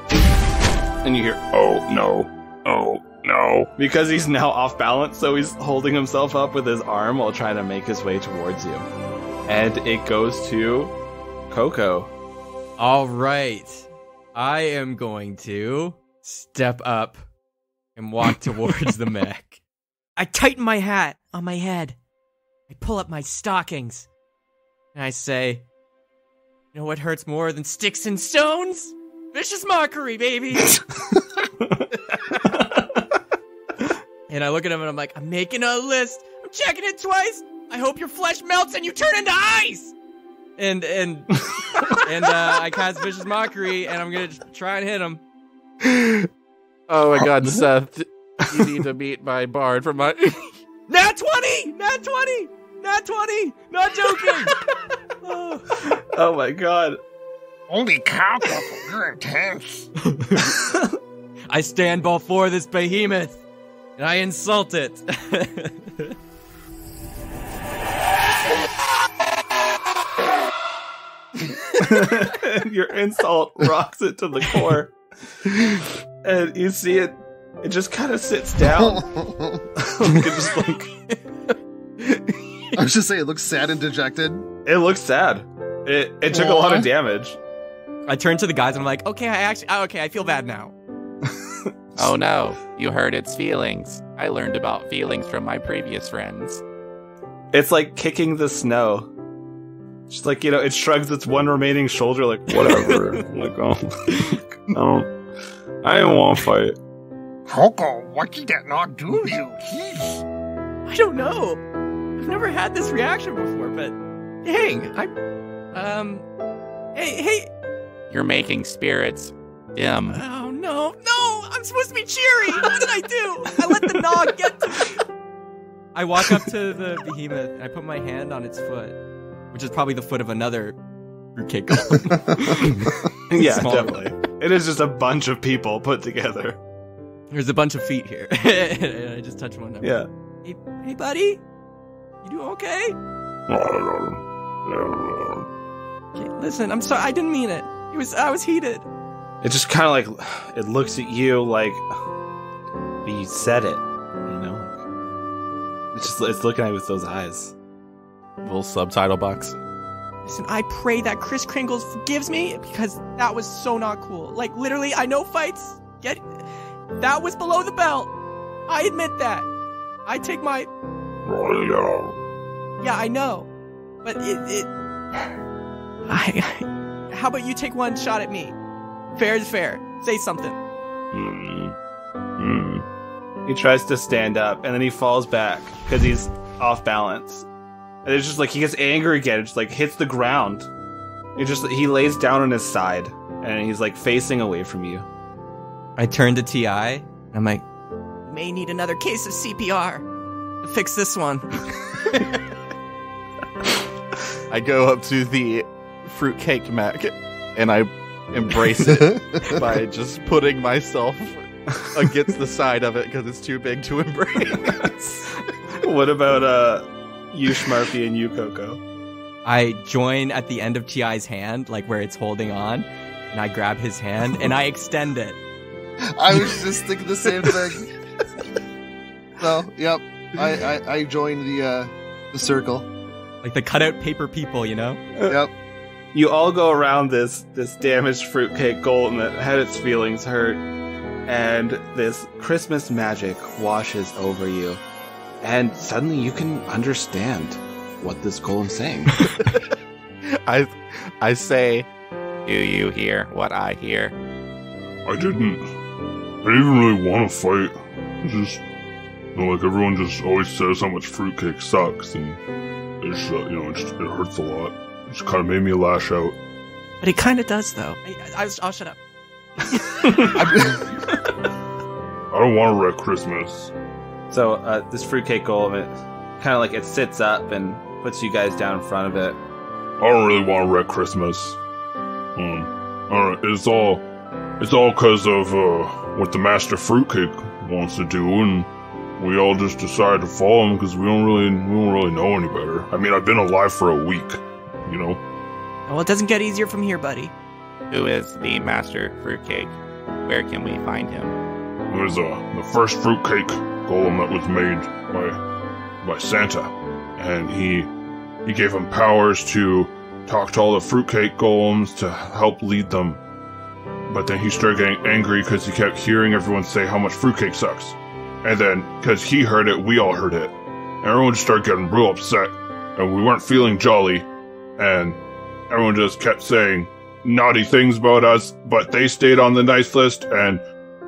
And you hear, "Oh no, oh no!" Because he's now off balance, so he's holding himself up with his arm while trying to make his way towards you. And it goes to Coco. All right. I am going to step up and walk towards the mech. I tighten my hat on my head. I pull up my stockings. And I say, you know what hurts more than sticks and stones? Vicious mockery, baby! And I look at him and I'm like, I'm making a list. I'm checking it twice. I hope your flesh melts and you turn into ice! And I cast Vicious Mockery, and I'm gonna try and hit him. Oh my god, Seth. You need to meet my bard for my... Nat 20! Nat 20! Nat 20! Not joking! Oh my god. Holy cow, you're intense. I stand before this behemoth, and I insult it. Your insult rocks it to the core. And you see it just kind of sits down. Just like... I was just saying, it looks sad and dejected. It looks sad. It took a lot of damage. I turn to the guys and I'm like, okay, I feel bad now. Oh no, you hurt its feelings. I learned about feelings from my previous friends. It's like kicking the snow. Just like, it shrugs its one remaining shoulder like, whatever. Like, I don't want to fight. Coco, what did that not do to you? Jeez. I don't know. I've never had this reaction before, but dang, hey. You're making spirits dim. Oh no, I'm supposed to be cheery. What did I do? I let the nog get to me. I walk up to the behemoth and I put my hand on its foot, which is probably the foot of another fruitcake golem. Yeah, Smaller definitely. It is just a bunch of people put together. There's a bunch of feet here. And I just touch one of them. Yeah. Hey, buddy? You doing okay? Okay, listen, I'm sorry. I didn't mean it. I was heated. It just kind of like, it looks at you like, you said it, It's looking at you with those eyes. Little subtitle box. Listen, I pray that Kris Kringles forgives me because that was so not cool. Like, literally, I know fights. That was below the belt. I admit that. I take my... Yeah, I know. But how about you take one shot at me? Fair is fair. Say something. He tries to stand up, and then he falls back because he's off balance. And it's just like he gets angry again. It just like hits the ground. He lays down on his side, and he's like facing away from you. I turn to T.I. and I'm like, may need another case of CPR to fix this one. I go up to the fruitcake mech and I embrace it by just putting myself against the side of it because it's too big to embrace. What about you, Schmarpy, and you, Coco? I join at the end of T.I.'s hand, like where it's holding on, and I grab his hand and I extend it. I was just thinking the same thing. So, yep, I joined the circle. Like the cutout paper people, Yep. You all go around this damaged fruitcake golem that had its feelings hurt, and this Christmas magic washes over you, and suddenly you can understand what this golem's saying. I say, do you hear what I hear? I didn't really want to fight. like everyone just always says how much fruitcake sucks, and it's it hurts a lot. It just kind of made me lash out. But it kind of does, though. I'll shut up. I don't want to wreck Christmas. So this fruitcake golem, it kind of like it sits up and puts you guys down in front of it. I don't really want to wreck Christmas. It's all because of what the Master Fruitcake wants to do, and we all just decided to follow him because we don't really know any better. I mean, I've been alive for a week, you know. Well, it doesn't get easier from here, buddy. Who is the Master Fruitcake? Where can we find him? It was the first fruitcake golem that was made by Santa, and he gave him powers to talk to all the fruitcake golems to help lead them. But then he started getting angry because he kept hearing everyone say how much fruitcake sucks. And then, because he heard it, we all heard it. And everyone just started getting real upset, and we weren't feeling jolly, and everyone just kept saying naughty things about us, but they stayed on the nice list, and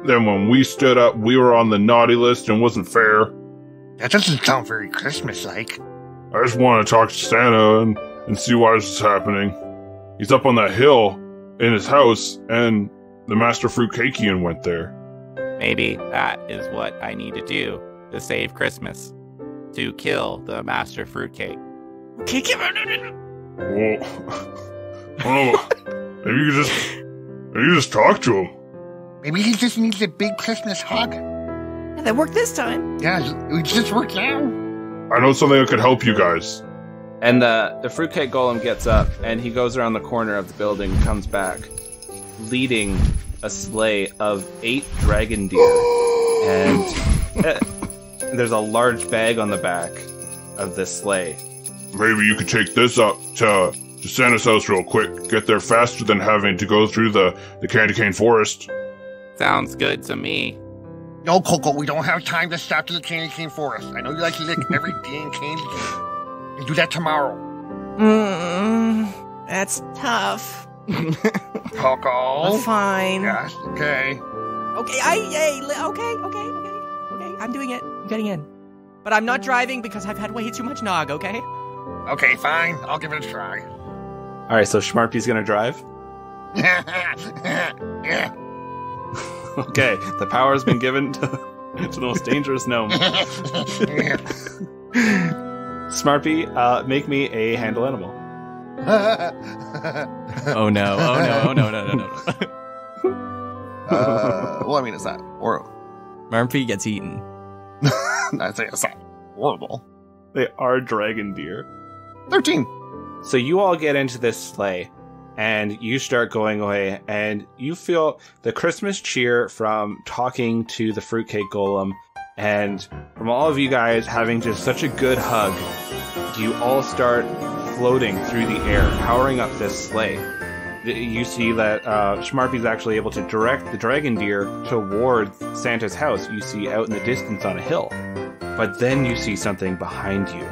then when we stood up, we were on the naughty list and wasn't fair. That doesn't sound very Christmas-like. I just want to talk to Santa and see why this is happening. He's up on that hill in his house, and the Master Fruitcakean went there. Maybe that is what I need to do to save Christmas. To kill the Master Fruitcake. Kick him! Well, I don't know. Maybe you just talk to him. Maybe he just needs a big Christmas hug. Yeah, that worked this time. Yeah, it just worked out. I know something that could help you guys. And the fruitcake golem gets up, and he goes around the corner of the building and comes back, leading a sleigh of 8 dragon deer. And there's a large bag on the back of this sleigh. Maybe you could take this up to Santa's house real quick. Get there faster than having to go through the candy cane forest. Sounds good to me. No, Coco, we don't have time to stop to the candy cane forest. I know you like to lick every damn candy cane. We'll do that tomorrow. That's tough. Coco. Fine. Yes, okay. Okay, okay. I'm doing it. I'm getting in. But I'm not driving because I've had way too much nog, okay? Okay, fine. I'll give it a try. Alright, so Schmarpy's gonna drive? Yeah. Okay, the power has been given to the most dangerous gnome. Smarpy, make me a handle animal. Oh no. Well, I mean, it's not horrible. Marmpy gets eaten. I say it's not horrible. They are dragon deer. 13. So you all get into this sleigh, and you start going away, and you feel the Christmas cheer from talking to the fruitcake golem, and from all of you guys having just such a good hug. You all start floating through the air, powering up this sleigh. You see that Schmarpy's actually able to direct the dragon deer towards Santa's house you see out in the distance on a hill. But then you see something behind you.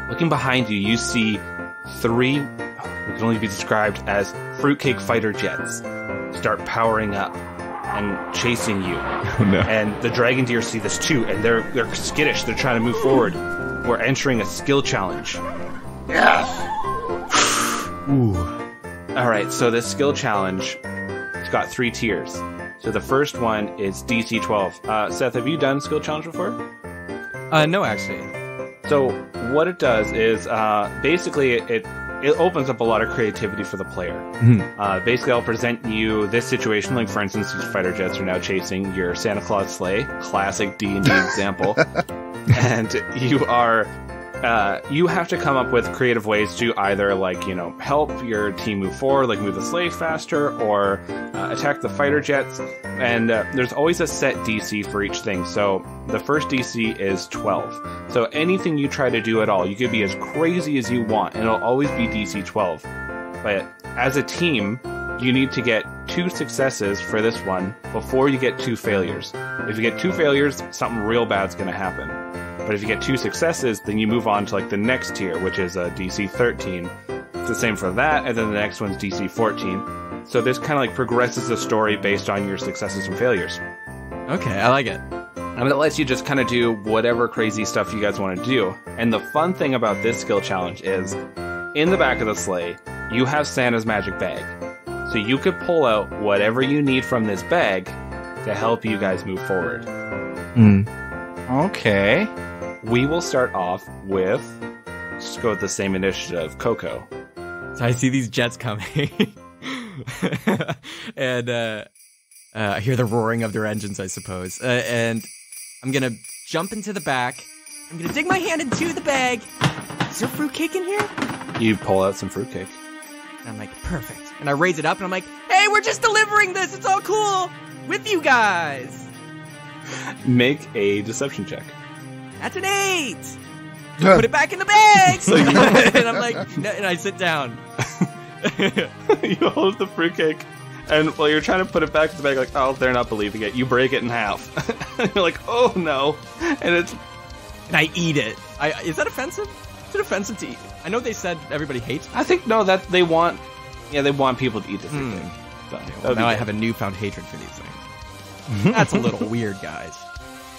Looking behind you, you see 3, what can only be described as fruitcake fighter jets, start powering up and chasing you. Oh, no. And the dragon deer see this too, and they're skittish. They're trying to move forward. We're entering a skill challenge. Yes. Ooh. Alright, so this skill challenge, it's got 3 tiers. So the first one is DC 12. Seth, have you done skill challenge before? No, actually. So what it does is basically it opens up a lot of creativity for the player. Basically, I'll present you this situation, like for instance, these fighter jets are now chasing your Santa Claus sleigh, classic D&D example, and you have to come up with creative ways to either help your team move forward, like move the sleigh faster, or attack the fighter jets. And there's always a set DC for each thing. So the first DC is 12. So anything you try to do at all, you could be as crazy as you want, and it'll always be DC 12. But as a team, you need to get 2 successes for this one before you get 2 failures. If you get 2 failures, something real bad's going to happen. But if you get 2 successes, then you move on to the next tier, which is DC 13. It's the same for that, and then the next one's DC 14. So this kind of progresses the story based on your successes and failures. Okay, I like it. I'm going to let you just kind of do whatever crazy stuff you guys want to do. And the fun thing about this skill challenge is, in the back of the sleigh, you have Santa's magic bag. So you could pull out whatever you need from this bag to help you guys move forward. Okay. We will start off with, just go with the same initiative, Coco. So I see these jets coming. And I hear the roaring of their engines, I suppose. And I'm going to jump into the back. I'm going to dig my hand into the bag. Is there fruitcake in here? You pull out some fruitcake. And I'm like, perfect. And I raise it up and I'm like, hey, we're just delivering this. It's all cool with you guys. Make a deception check. That's an 8. Put it back in the bag. And I'm like, no, and I sit down. You hold the fruitcake, and while you're trying to put it back in the bag, like, oh, they're not believing it. You break it in half. You're like, oh no. And I eat it. Is that offensive? Is it offensive to eat? I know they said everybody hates it. I think, no, that they want people to eat this thing. So, well, now I have a newfound hatred for these things. That's a little weird, guys.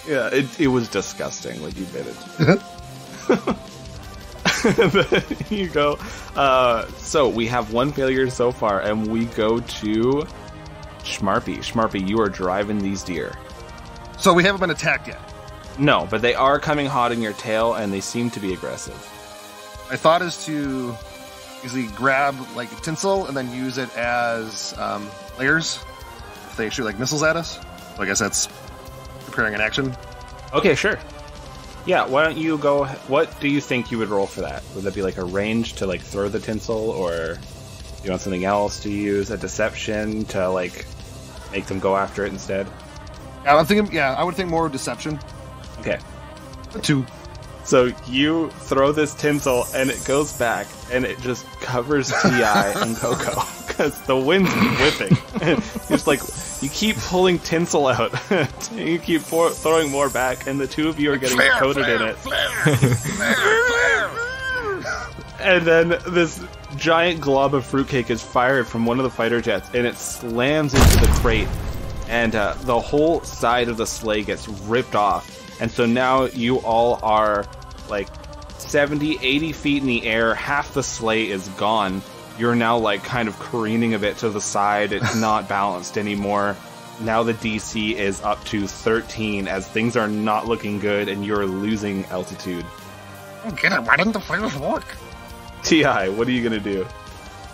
Yeah, it was disgusting when you did it. You go. So we have one failure so far, and we go to Schmarpy. Schmarpy, you are driving these deer. So we haven't been attacked yet. No, but they are coming hot in your tail, and they seem to be aggressive. My thought is to usually grab like tinsel and then use it as layers if they shoot like missiles at us. So I guess that's preparing an action. Okay, sure. Yeah, why don't you go... What do you think you would roll for that? Would that be like a range to like throw the tinsel, or do you want something else to use? A deception to like make them go after it instead? Yeah, I'm thinking. Yeah, I would think more deception. Okay. A 2. So you throw this tinsel, and it goes back, and it just covers T.I. and Coco, because the wind's whipping. It's like, you keep pulling tinsel out, you keep throwing more back, and the two of you are getting coated in it. And then this giant glob of fruitcake is fired from one of the fighter jets, and it slams into the crate, and the whole side of the sleigh gets ripped off. And so now you all are like 70, 80 feet in the air. Half the sleigh is gone. You're now like kind of careening a bit to the side. It's not balanced anymore. Now the DC is up to 13 as things are not looking good and you're losing altitude. Oh, get it. Why didn't the flares work? T.I., what are you going to do?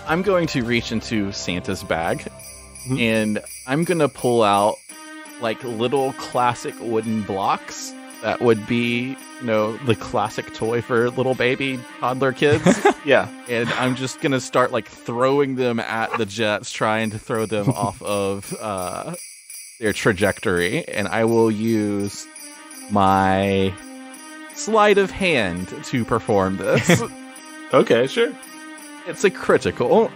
I'm going to reach into Santa's bag, and I'm going to pull out like little classic wooden blocks that would be, you know, the classic toy for little baby toddler kids. Yeah. And I'm just going to start like throwing them at the jets, trying to throw them off of their trajectory. And I will use my sleight of hand to perform this. Okay, sure. It's a critical.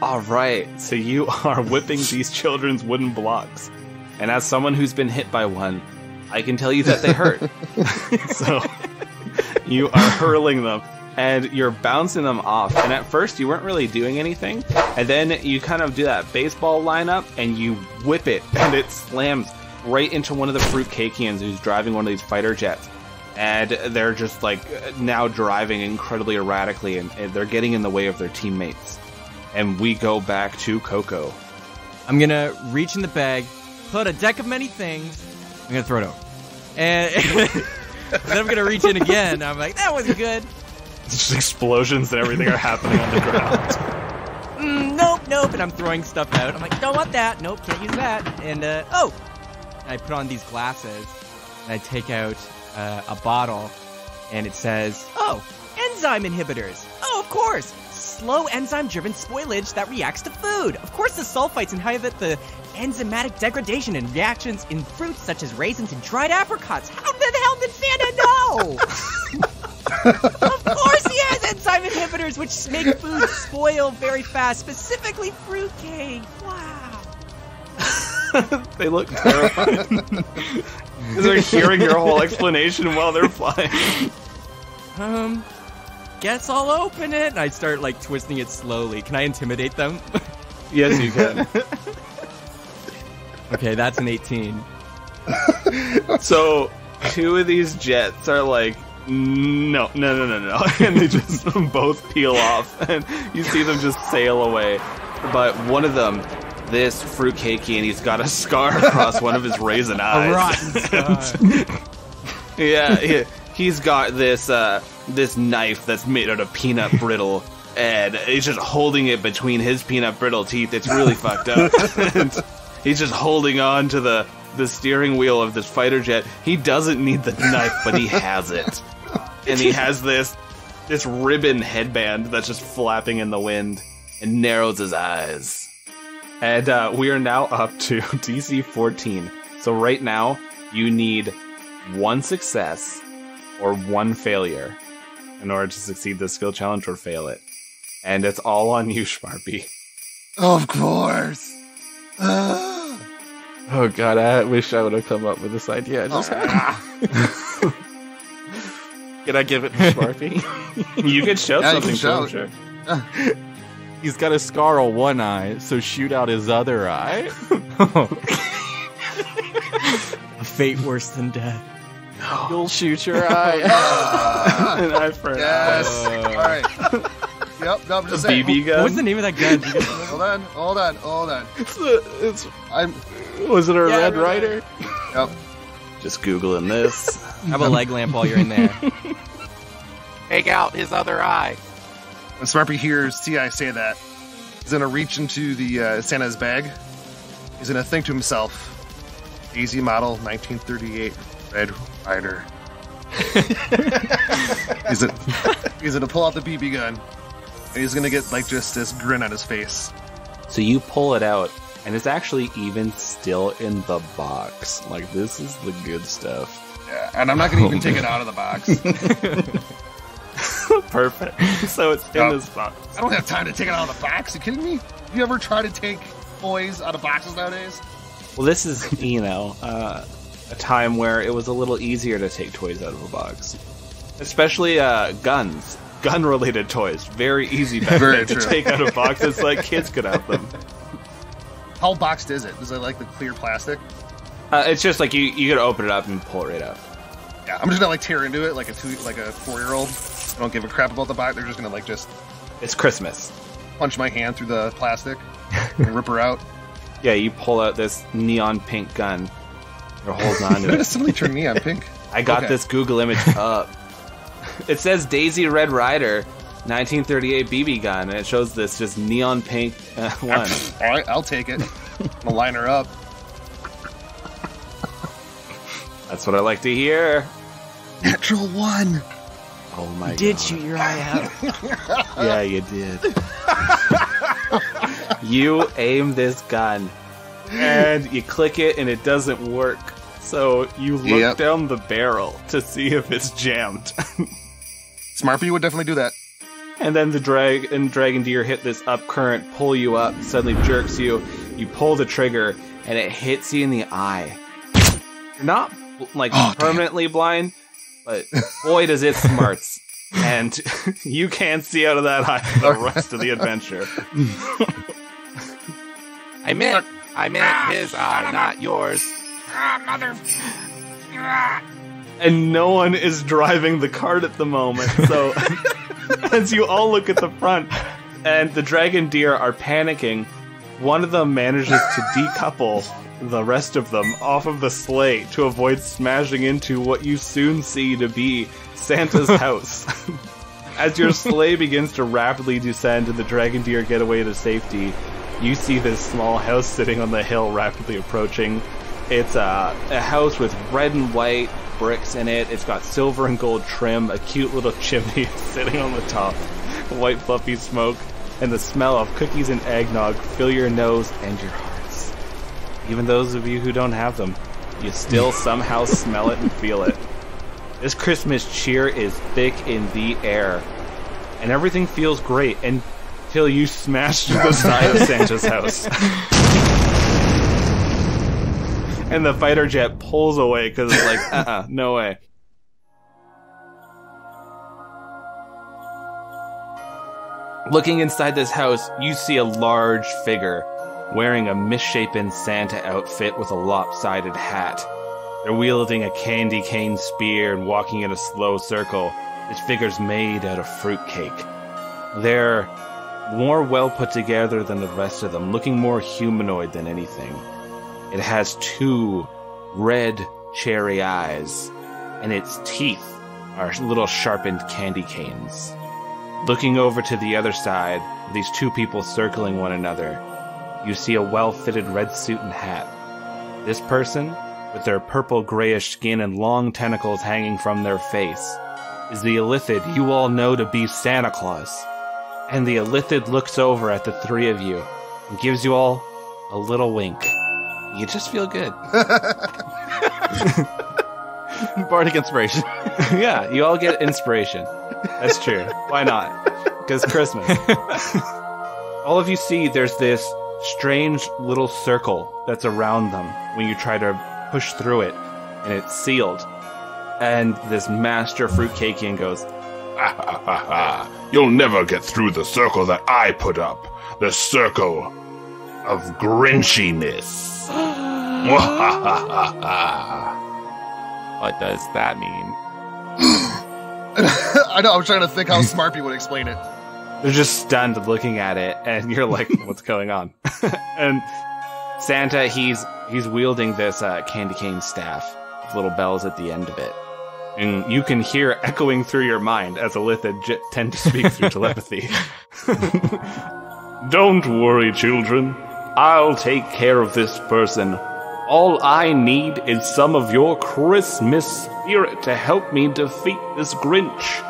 All right. So you are whipping these children's wooden blocks. And as someone who's been hit by one, I can tell you that they hurt. So you are hurling them, and you're bouncing them off. And at first, you weren't really doing anything. And then you kind of do that baseball lineup, and you whip it, and it slams right into one of the fruitcakians who's driving one of these fighter jets. And they're just, like, now driving incredibly erratically, and they're getting in the way of their teammates. And we go back to Coco. I'm going to reach in the bag, pull out a deck of many things. I'm going to throw it over. And then I'm going to reach in again. I'm like, that wasn't good. Just explosions and everything are happening on the ground. Nope. And I'm throwing stuff out. I'm like, don't want that. Nope, can't use that. And, and I put on these glasses, and I take out a bottle, and it says, enzyme inhibitors. Oh, of course. Slow enzyme-driven spoilage that reacts to food. Of course, the sulfites inhibit the enzymatic degradation in reactions in fruits such as raisins and dried apricots. How the hell did Santa know? Of course he has enzyme inhibitors which make food spoil very fast, specifically fruitcake. Wow. They look terrified. Because they're hearing your whole explanation while they're flying. Guess I'll open it. And I start, like, twisting it slowly. Can I intimidate them? Yes, you can. Okay, that's an 18. So 2 of these jets are like, no, and they just both peel off, and you see them just sail away. But one of them, this fruitcakey, and he's got a scar across one of his raisin eyes. A rotten scar. Yeah, he's got this this knife that's made out of peanut brittle, and he's just holding it between his peanut brittle teeth. It's really fucked up. And he's just holding on to the steering wheel of this fighter jet. He doesn't need the knife, but he has it. And he has this ribbon headband that's just flapping in the wind and narrows his eyes. And we are now up to DC 14. So right now, you need 1 success or 1 failure in order to succeed the skill challenge or fail it. And it's all on you, Schmarpy. Of course. Oh god, I wish I would have come up with this idea. I just had. Can I give it to Schmarpy? You can show Yeah, you something can to show him, it. sure. He's got a scar on one eye, so shoot out his other eye. A fate worse than death. You'll shoot your eye. An eye for an Yes. eye. All right. Yep. No, I'm just saying. BB gun? What was the name of that gun? Hold on. It's I'm. was it a Yeah, Red Red Rider? Yep. Just Googling this. Have a leg lamp while you're in there. Take out his other eye. When Smarpy hears Ti say that, he's gonna reach into the Santa's bag. He's gonna think to himself, "Easy model 1938 Red Rider." he's gonna pull out the BB gun, and he's gonna get like just this grin on his face. So you pull it out, and it's actually even still in the box. Like, this is the good stuff. Yeah, and I'm not gonna even take it out of the box. Perfect. So it's in this box. I don't have time to take it out of the box. You kidding me? You ever try to take toys out of boxes nowadays? Well, this is, a time where it was a little easier to take toys out of a box. Especially guns. Gun-related toys. Very easy back Very then to true. take out of boxes like kids could have them. How boxed is it? Is it like the clear plastic? It's just like you gotta open it up and pull it right out. Yeah, I'm just gonna like tear into it like a 4-year-old. I don't give a crap about the box. They're just gonna like just It's Christmas. punch my hand through the plastic and rip her out. Yeah, you pull out this neon pink gun. You're holding on to it. Somebody turned me on pink. I got Okay. this Google image up. It says Daisy Red Rider 1938 BB gun, and it shows this just neon pink one. All right, I'll take it. I'll line her up. That's what I like to hear. Natural 1. Oh my Did god. shoot your eye out. Yeah, you did. You aim this gun, and you click it, and it doesn't work. So you look Yep. down the barrel to see if it's jammed. Smarpy would definitely do that. And then the dragon deer hit this up current, pull you up, suddenly jerks you. You pull the trigger, and it hits you in the eye. You're not like permanently blind, but boy does it smarts. And you can't see out of that eye for the rest of the adventure. I meant his eye, not yours. And no one is driving the cart at the moment, so as you all look at the front and the dragon deer are panicking, one of them manages to decouple the rest of them off of the sleigh to avoid smashing into what you soon see to be Santa's house. As your sleigh begins to rapidly descend and the dragon deer get away to safety, you see this small house sitting on the hill rapidly approaching. It's a house with red and white bricks in it. It's got silver and gold trim, a cute little chimney sitting on the top, white fluffy smoke, and the smell of cookies and eggnog fill your nose and your hearts. Even those of you who don't have them, you still somehow smell it and feel it. This Christmas cheer is thick in the air, and everything feels great until you smash through the side of Santa's house. And the fighter jet pulls away because it's like, no way. Looking inside this house, you see a large figure wearing a misshapen Santa outfit with a lopsided hat. They're wielding a candy cane spear and walking in a slow circle. This figure's made out of fruitcake. They're more well put together than the rest of them, looking more humanoid than anything. It has 2 red cherry eyes, and its teeth are little sharpened candy canes. Looking over to the other side, these 2 people circling one another, you see a well-fitted red suit and hat. This person, with their purple-grayish skin and long tentacles hanging from their face, is the Illithid you all know to be Santa Claus. And the Illithid looks over at the 3 of you and gives you all a little wink. You just feel good. Bardic inspiration. Yeah, you all get inspiration. That's true. Why not? Because Christmas. All of you see there's this strange little circle that's around them when you try to push through it, and it's sealed. And this master fruitcakean goes, Ha ha ha ha. You'll never get through the circle that I put up. The circle of Grinchiness. What does that mean? I know, I'm trying to think how Smarpy would explain it. they're just stunned looking at it, and you're like, what's going on? And Santa, he's wielding this candy cane staff with little bells at the end of it. And you can hear echoing through your mind as Illithid tend to speak through telepathy. Don't worry, children. I'll take care of this person. All I need is some of your Christmas spirit to help me defeat this Grinch.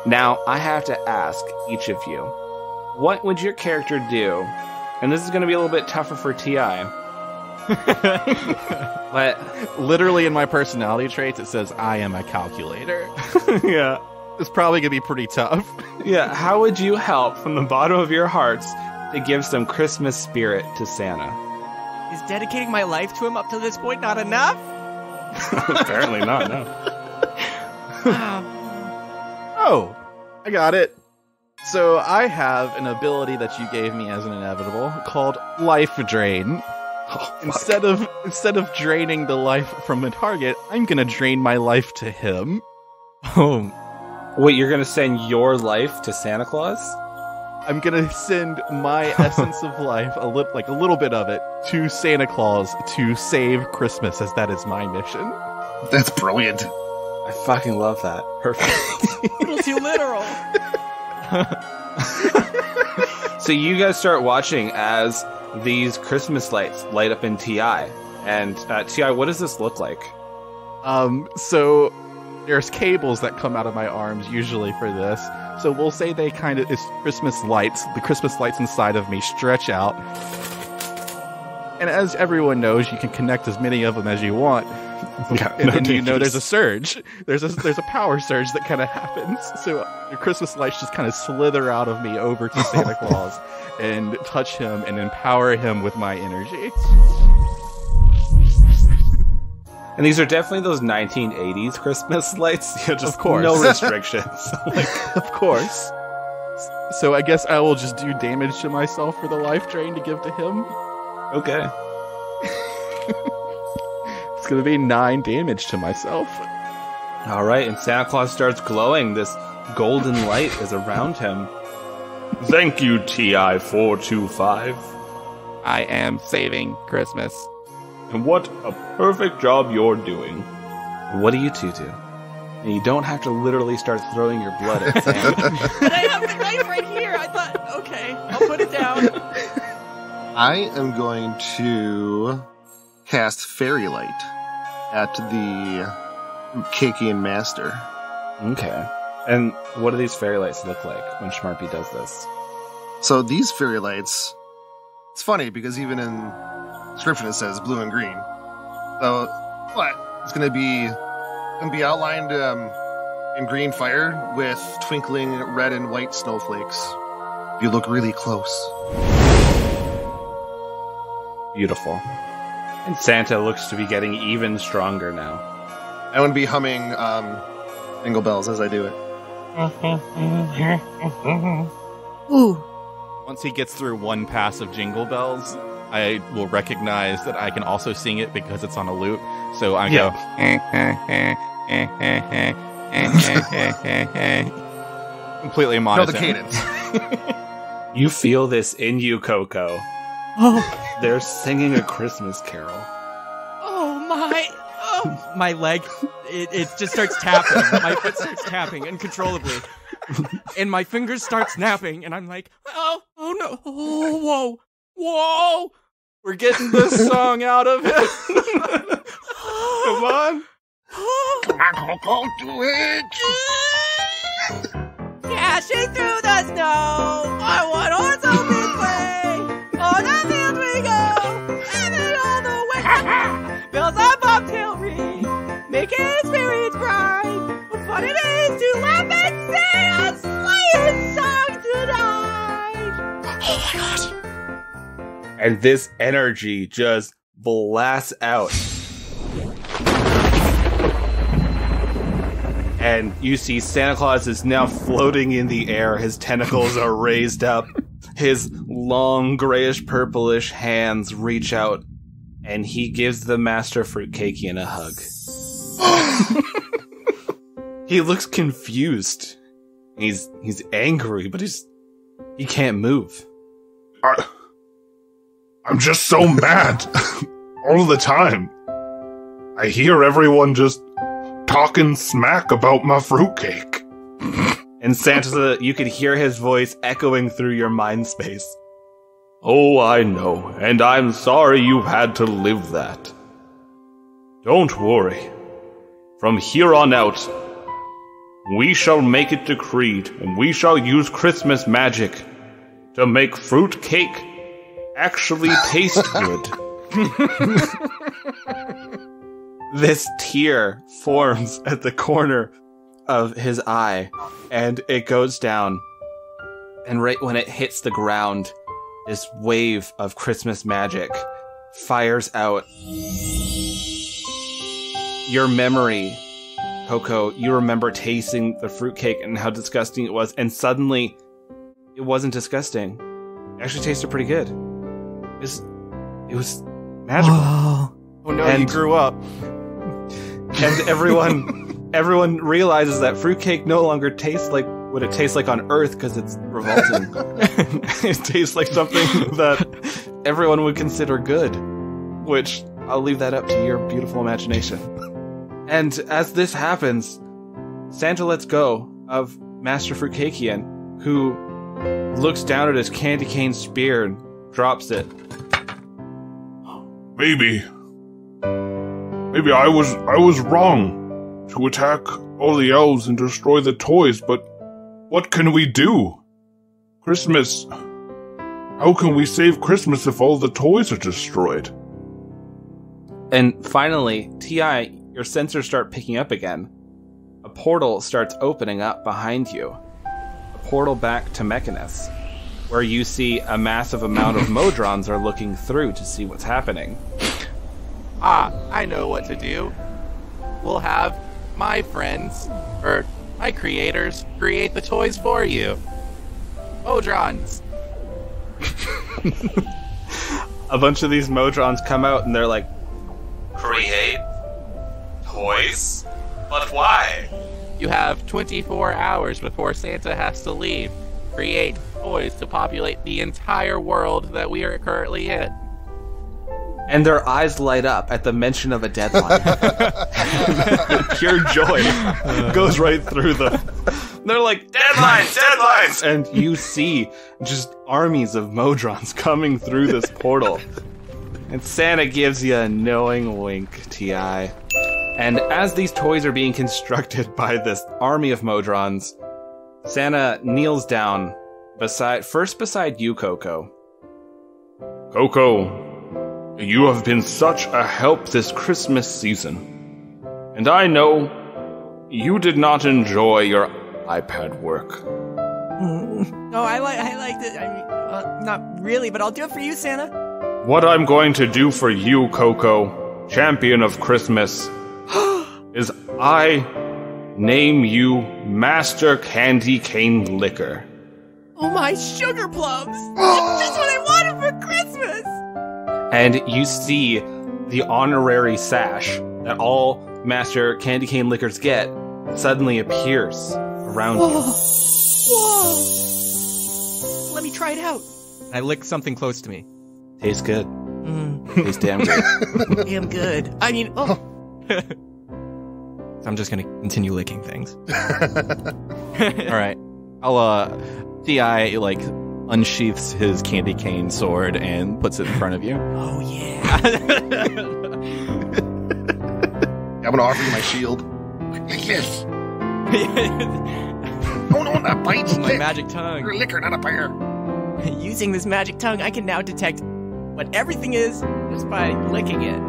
Now, I have to ask each of you, what would your character do? And this is going to be a little bit tougher for T.I. But literally in my personality traits, it says, I am a calculator. yeah. It's probably going to be pretty tough. Yeah, how would you help from the bottom of your hearts to give some Christmas spirit to Santa? Is dedicating my life to him up to this point not enough? Apparently not, no. Oh, I got it. So I have an ability that you gave me as an inevitable called Life Drain. Oh, instead of draining the life from a target, I'm gonna drain my life to him. Oh, wait! You're gonna send your life to Santa Claus? I'm gonna send my essence of life, a little bit of it, to Santa Claus to save Christmas, as that is my mission. That's brilliant. I fucking love that. Perfect. A little too literal. So you guys start watching as these Christmas lights light up in T.I. And T.I., what does this look like? So there's cables that come out of my arms usually for this. So we'll say they kind of, it's Christmas lights. The Christmas lights inside of me stretch out. And as everyone knows, you can connect as many of them as you want. Yeah, and then, you know, there's a surge. There's a power surge that kind of happens. So the Christmas lights just kind of slither out of me over to Santa Claus and touch him and empower him with my energy. And these are definitely those 1980s Christmas lights. You know, just of course. No restrictions. Of course. So I guess I will just do damage to myself for the life drain to give to him. Okay. It's going to be 9 damage to myself. All right, and Santa Claus starts glowing. This golden light is around him. Thank you, TI-425. I am saving Christmas. And what a perfect job you're doing. What do you two do? And you don't have to literally start throwing your blood at Santa. But I have the knife right here. I thought, okay, I'll put it down. I am going to cast Fairy Light at the Cakean Master. Okay. And what do these fairy lights look like when Schmarpy does this? So these fairy lights, it's funny because even in description it says blue and green. So, but it's going to be outlined in green fire with twinkling red and white snowflakes. If you look really close. Beautiful. And Santa looks to be getting even stronger now. I'm going to be humming Jingle Bells as I do it. Ooh. Once he gets through one pass of Jingle Bells, I will recognize that I can also sing it because it's on a loop. So I go. Completely monotone. No, the cadence. You feel this in you, Coco. Oh, They're singing a Christmas carol. oh my! Oh, my leg, it just starts tapping. My foot starts tapping uncontrollably, and my fingers start snapping. And I'm like, oh no! Oh, whoa! We're getting this song out of it. Come on. Come on, Coco, do it! Dashing through the snow on one horse open sleigh. On the field we go, and all the way. Bells on bobtail ring, making spirits bright. What fun it is to laugh and sing a sleighing song tonight. Oh my gosh. And this energy just blasts out. And you see Santa Claus is now floating in the air. His tentacles are raised up. His long grayish purplish hands reach out. And he gives the Master Fruitcakean a hug. He looks confused. He's angry, but he can't move. I'm just so mad all the time. I hear everyone just talking smack about my fruitcake. And Santa, you could hear his voice echoing through your mind space. Oh, I know, and I'm sorry you had to live that. Don't worry. From here on out, we shall make it decreed, and we shall use Christmas magic to make fruitcake actually taste good. This tear forms at the corner of his eye, and it goes down. And right when it hits the ground, this wave of Christmas magic fires out. Your memory, Coco, you remember tasting the fruitcake and how disgusting it was, and suddenly it wasn't disgusting. It actually tasted pretty good. It was magical. Oh no, And- you grew up. And everyone realizes that fruitcake no longer tastes like what it tastes like on Earth because it's revolting. It tastes like something that everyone would consider good, which I'll leave that up to your beautiful imagination. And as this happens, Santa lets go of Master Fruitcakean, who looks down at his candy cane spear and drops it. Maybe I was wrong to attack all the elves and destroy the toys, but what can we do? Christmas. How can we save Christmas if all the toys are destroyed? And finally, T.I., your sensors start picking up again. A portal starts opening up behind you. A portal back to Mechanus, where you see a massive amount of Modrons are looking through to see what's happening. I know what to do. We'll have my friends, or my creators, create the toys for you. Modrons. A bunch of these Modrons come out and they're like, create toys? But why? You have 24 hours before Santa has to leave. Create toys to populate the entire world that we are currently in. And their eyes light up at the mention of a deadline. Pure joy goes right through them. They're like, deadlines! And you see just armies of Modrons coming through this portal. And Santa gives you a knowing wink, T.I. And as these toys are being constructed by this army of Modrons, Santa kneels down beside you, Coco. Coco, you have been such a help this Christmas season. And I know you did not enjoy your iPad work. No, I liked it. I mean, not really, but I'll do it for you, Santa. What I'm going to do for you, Coco, champion of Christmas, is I name you Master Candy Cane Liquor. Oh my sugar plums! That's just what I wanted for Christmas! And you see the honorary sash that all Master Candy Cane Lickers get suddenly appears around you. Whoa! Let me try it out. I lick something close to me. Tastes good. Tastes damn good. Damn good. I mean, oh. So I'm just gonna continue licking things. All right. I'll Ti like unsheaths his candy cane sword and puts it in front of you. Oh yeah. I'm gonna offer you my shield. Yes. No, that bites. My magic tongue. You're a liquor, not a bear. Using this magic tongue, I can now detect what everything is just by licking it.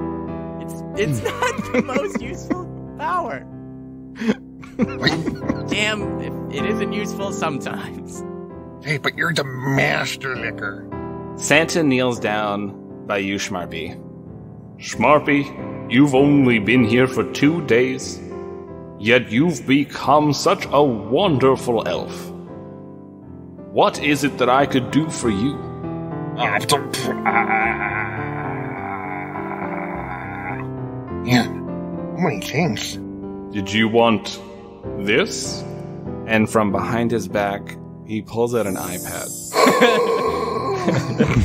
It's not the most useful power. Damn, it isn't useful sometimes. Hey, but you're the master liquor. Santa kneels down by you, Schmarpy. Schmarpy, you've only been here for 2 days, yet you've become such a wonderful elf. What is it that I could do for you? Yeah, how many things? Did you want this? And from behind his back, he pulls out an iPad.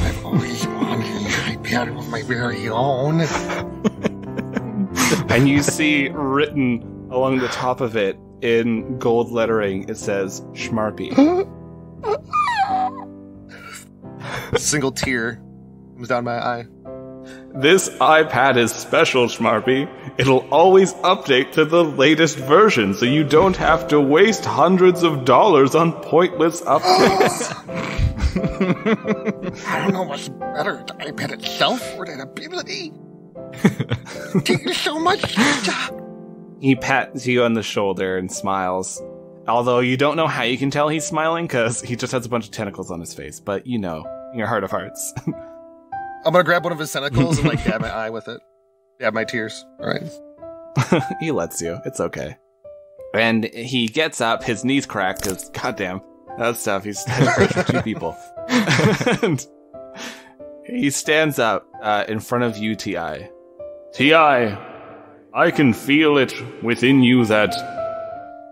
I've always wanted an iPad of my very own. And you see written along the top of it in gold lettering, it says Schmarpy. A single tear comes down my eye. This iPad is special, Schmarpy. It'll always update to the latest version, so you don't have to waste hundreds of dollars on pointless updates. I don't know what's better, the iPad itself or that ability. Thank you so much. He pats you on the shoulder and smiles. Although you don't know how you can tell he's smiling, because he just has a bunch of tentacles on his face. But you know, in your heart of hearts. I'm gonna grab one of his tentacles and like dab my eye with it. Dab my tears. All right. He lets you. It's okay. And he gets up, his knees crack, because goddamn, that's tough. He's for 2 people. And he stands up in front of you, Ti. T.I., I can feel it within you that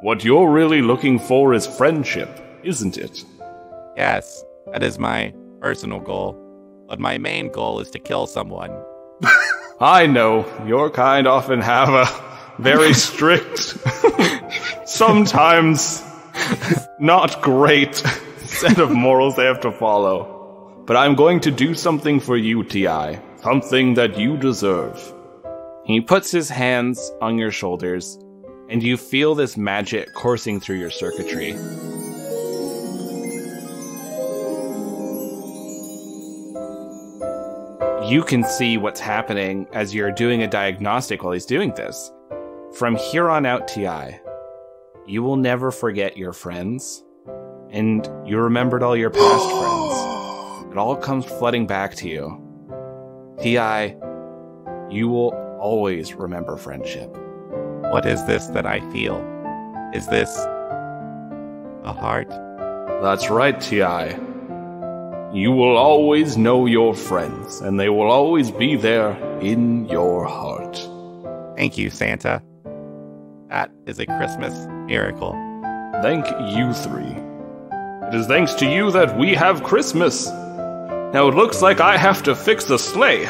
what you're really looking for is friendship, isn't it? Yes, that is my personal goal. But my main goal is to kill someone. I know, your kind often have a very strict, sometimes not great set of morals they have to follow. But I'm going to do something for you, T.I. Something that you deserve. He puts his hands on your shoulders, and you feel this magic coursing through your circuitry. You can see what's happening as you're doing a diagnostic while he's doing this. From here on out, T.I., you will never forget your friends, and you remembered all your past friends. It all comes flooding back to you. T.I., you will always remember friendship. What is this that I feel? Is this a heart? That's right, T.I. You will always know your friends, and they will always be there in your heart. Thank you, Santa. That is a Christmas miracle. Thank you 3. It is thanks to you that we have Christmas. Now it looks like I have to fix the sleigh.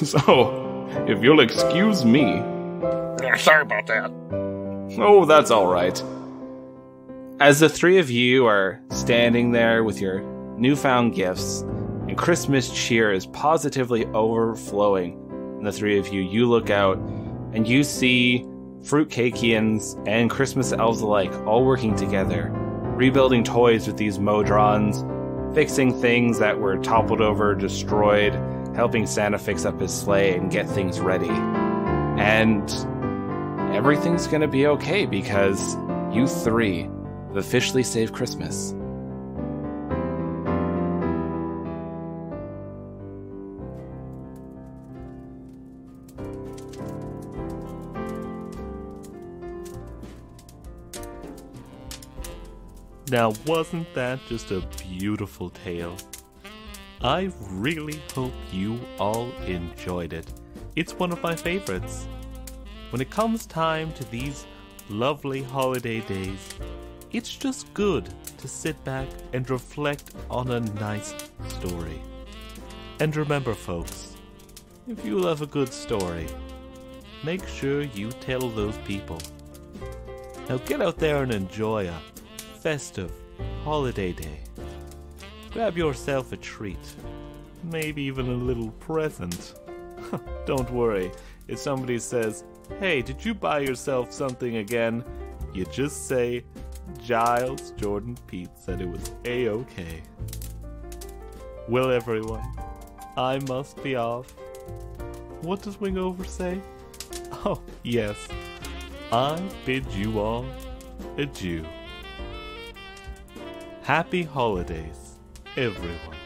So, if you'll excuse me. Yeah, sorry about that. Oh, that's all right. As the 3 of you are standing there with your newfound gifts, and Christmas cheer is positively overflowing in the 3 of you, you look out and you see fruitcakians and Christmas elves alike all working together, rebuilding toys with these modrons, fixing things that were toppled over, destroyed, helping Santa fix up his sleigh and get things ready. And everything's gonna be okay because you 3 have officially saved Christmas. Now, wasn't that just a beautiful tale? I really hope you all enjoyed it. It's one of my favorites. When it comes time to these lovely holiday days, it's just good to sit back and reflect on a nice story. And remember, folks, if you love a good story, make sure you tell those people. Now get out there and enjoy a festive holiday day. Grab yourself a treat, maybe even a little present. Don't worry, if somebody says, "Hey, did you buy yourself something again?" you just say, "Giles Jordan Pete said it was A-OK." Well, everyone, I must be off. What does Wingover say? Oh, yes, I bid you all adieu. Happy holidays, everyone.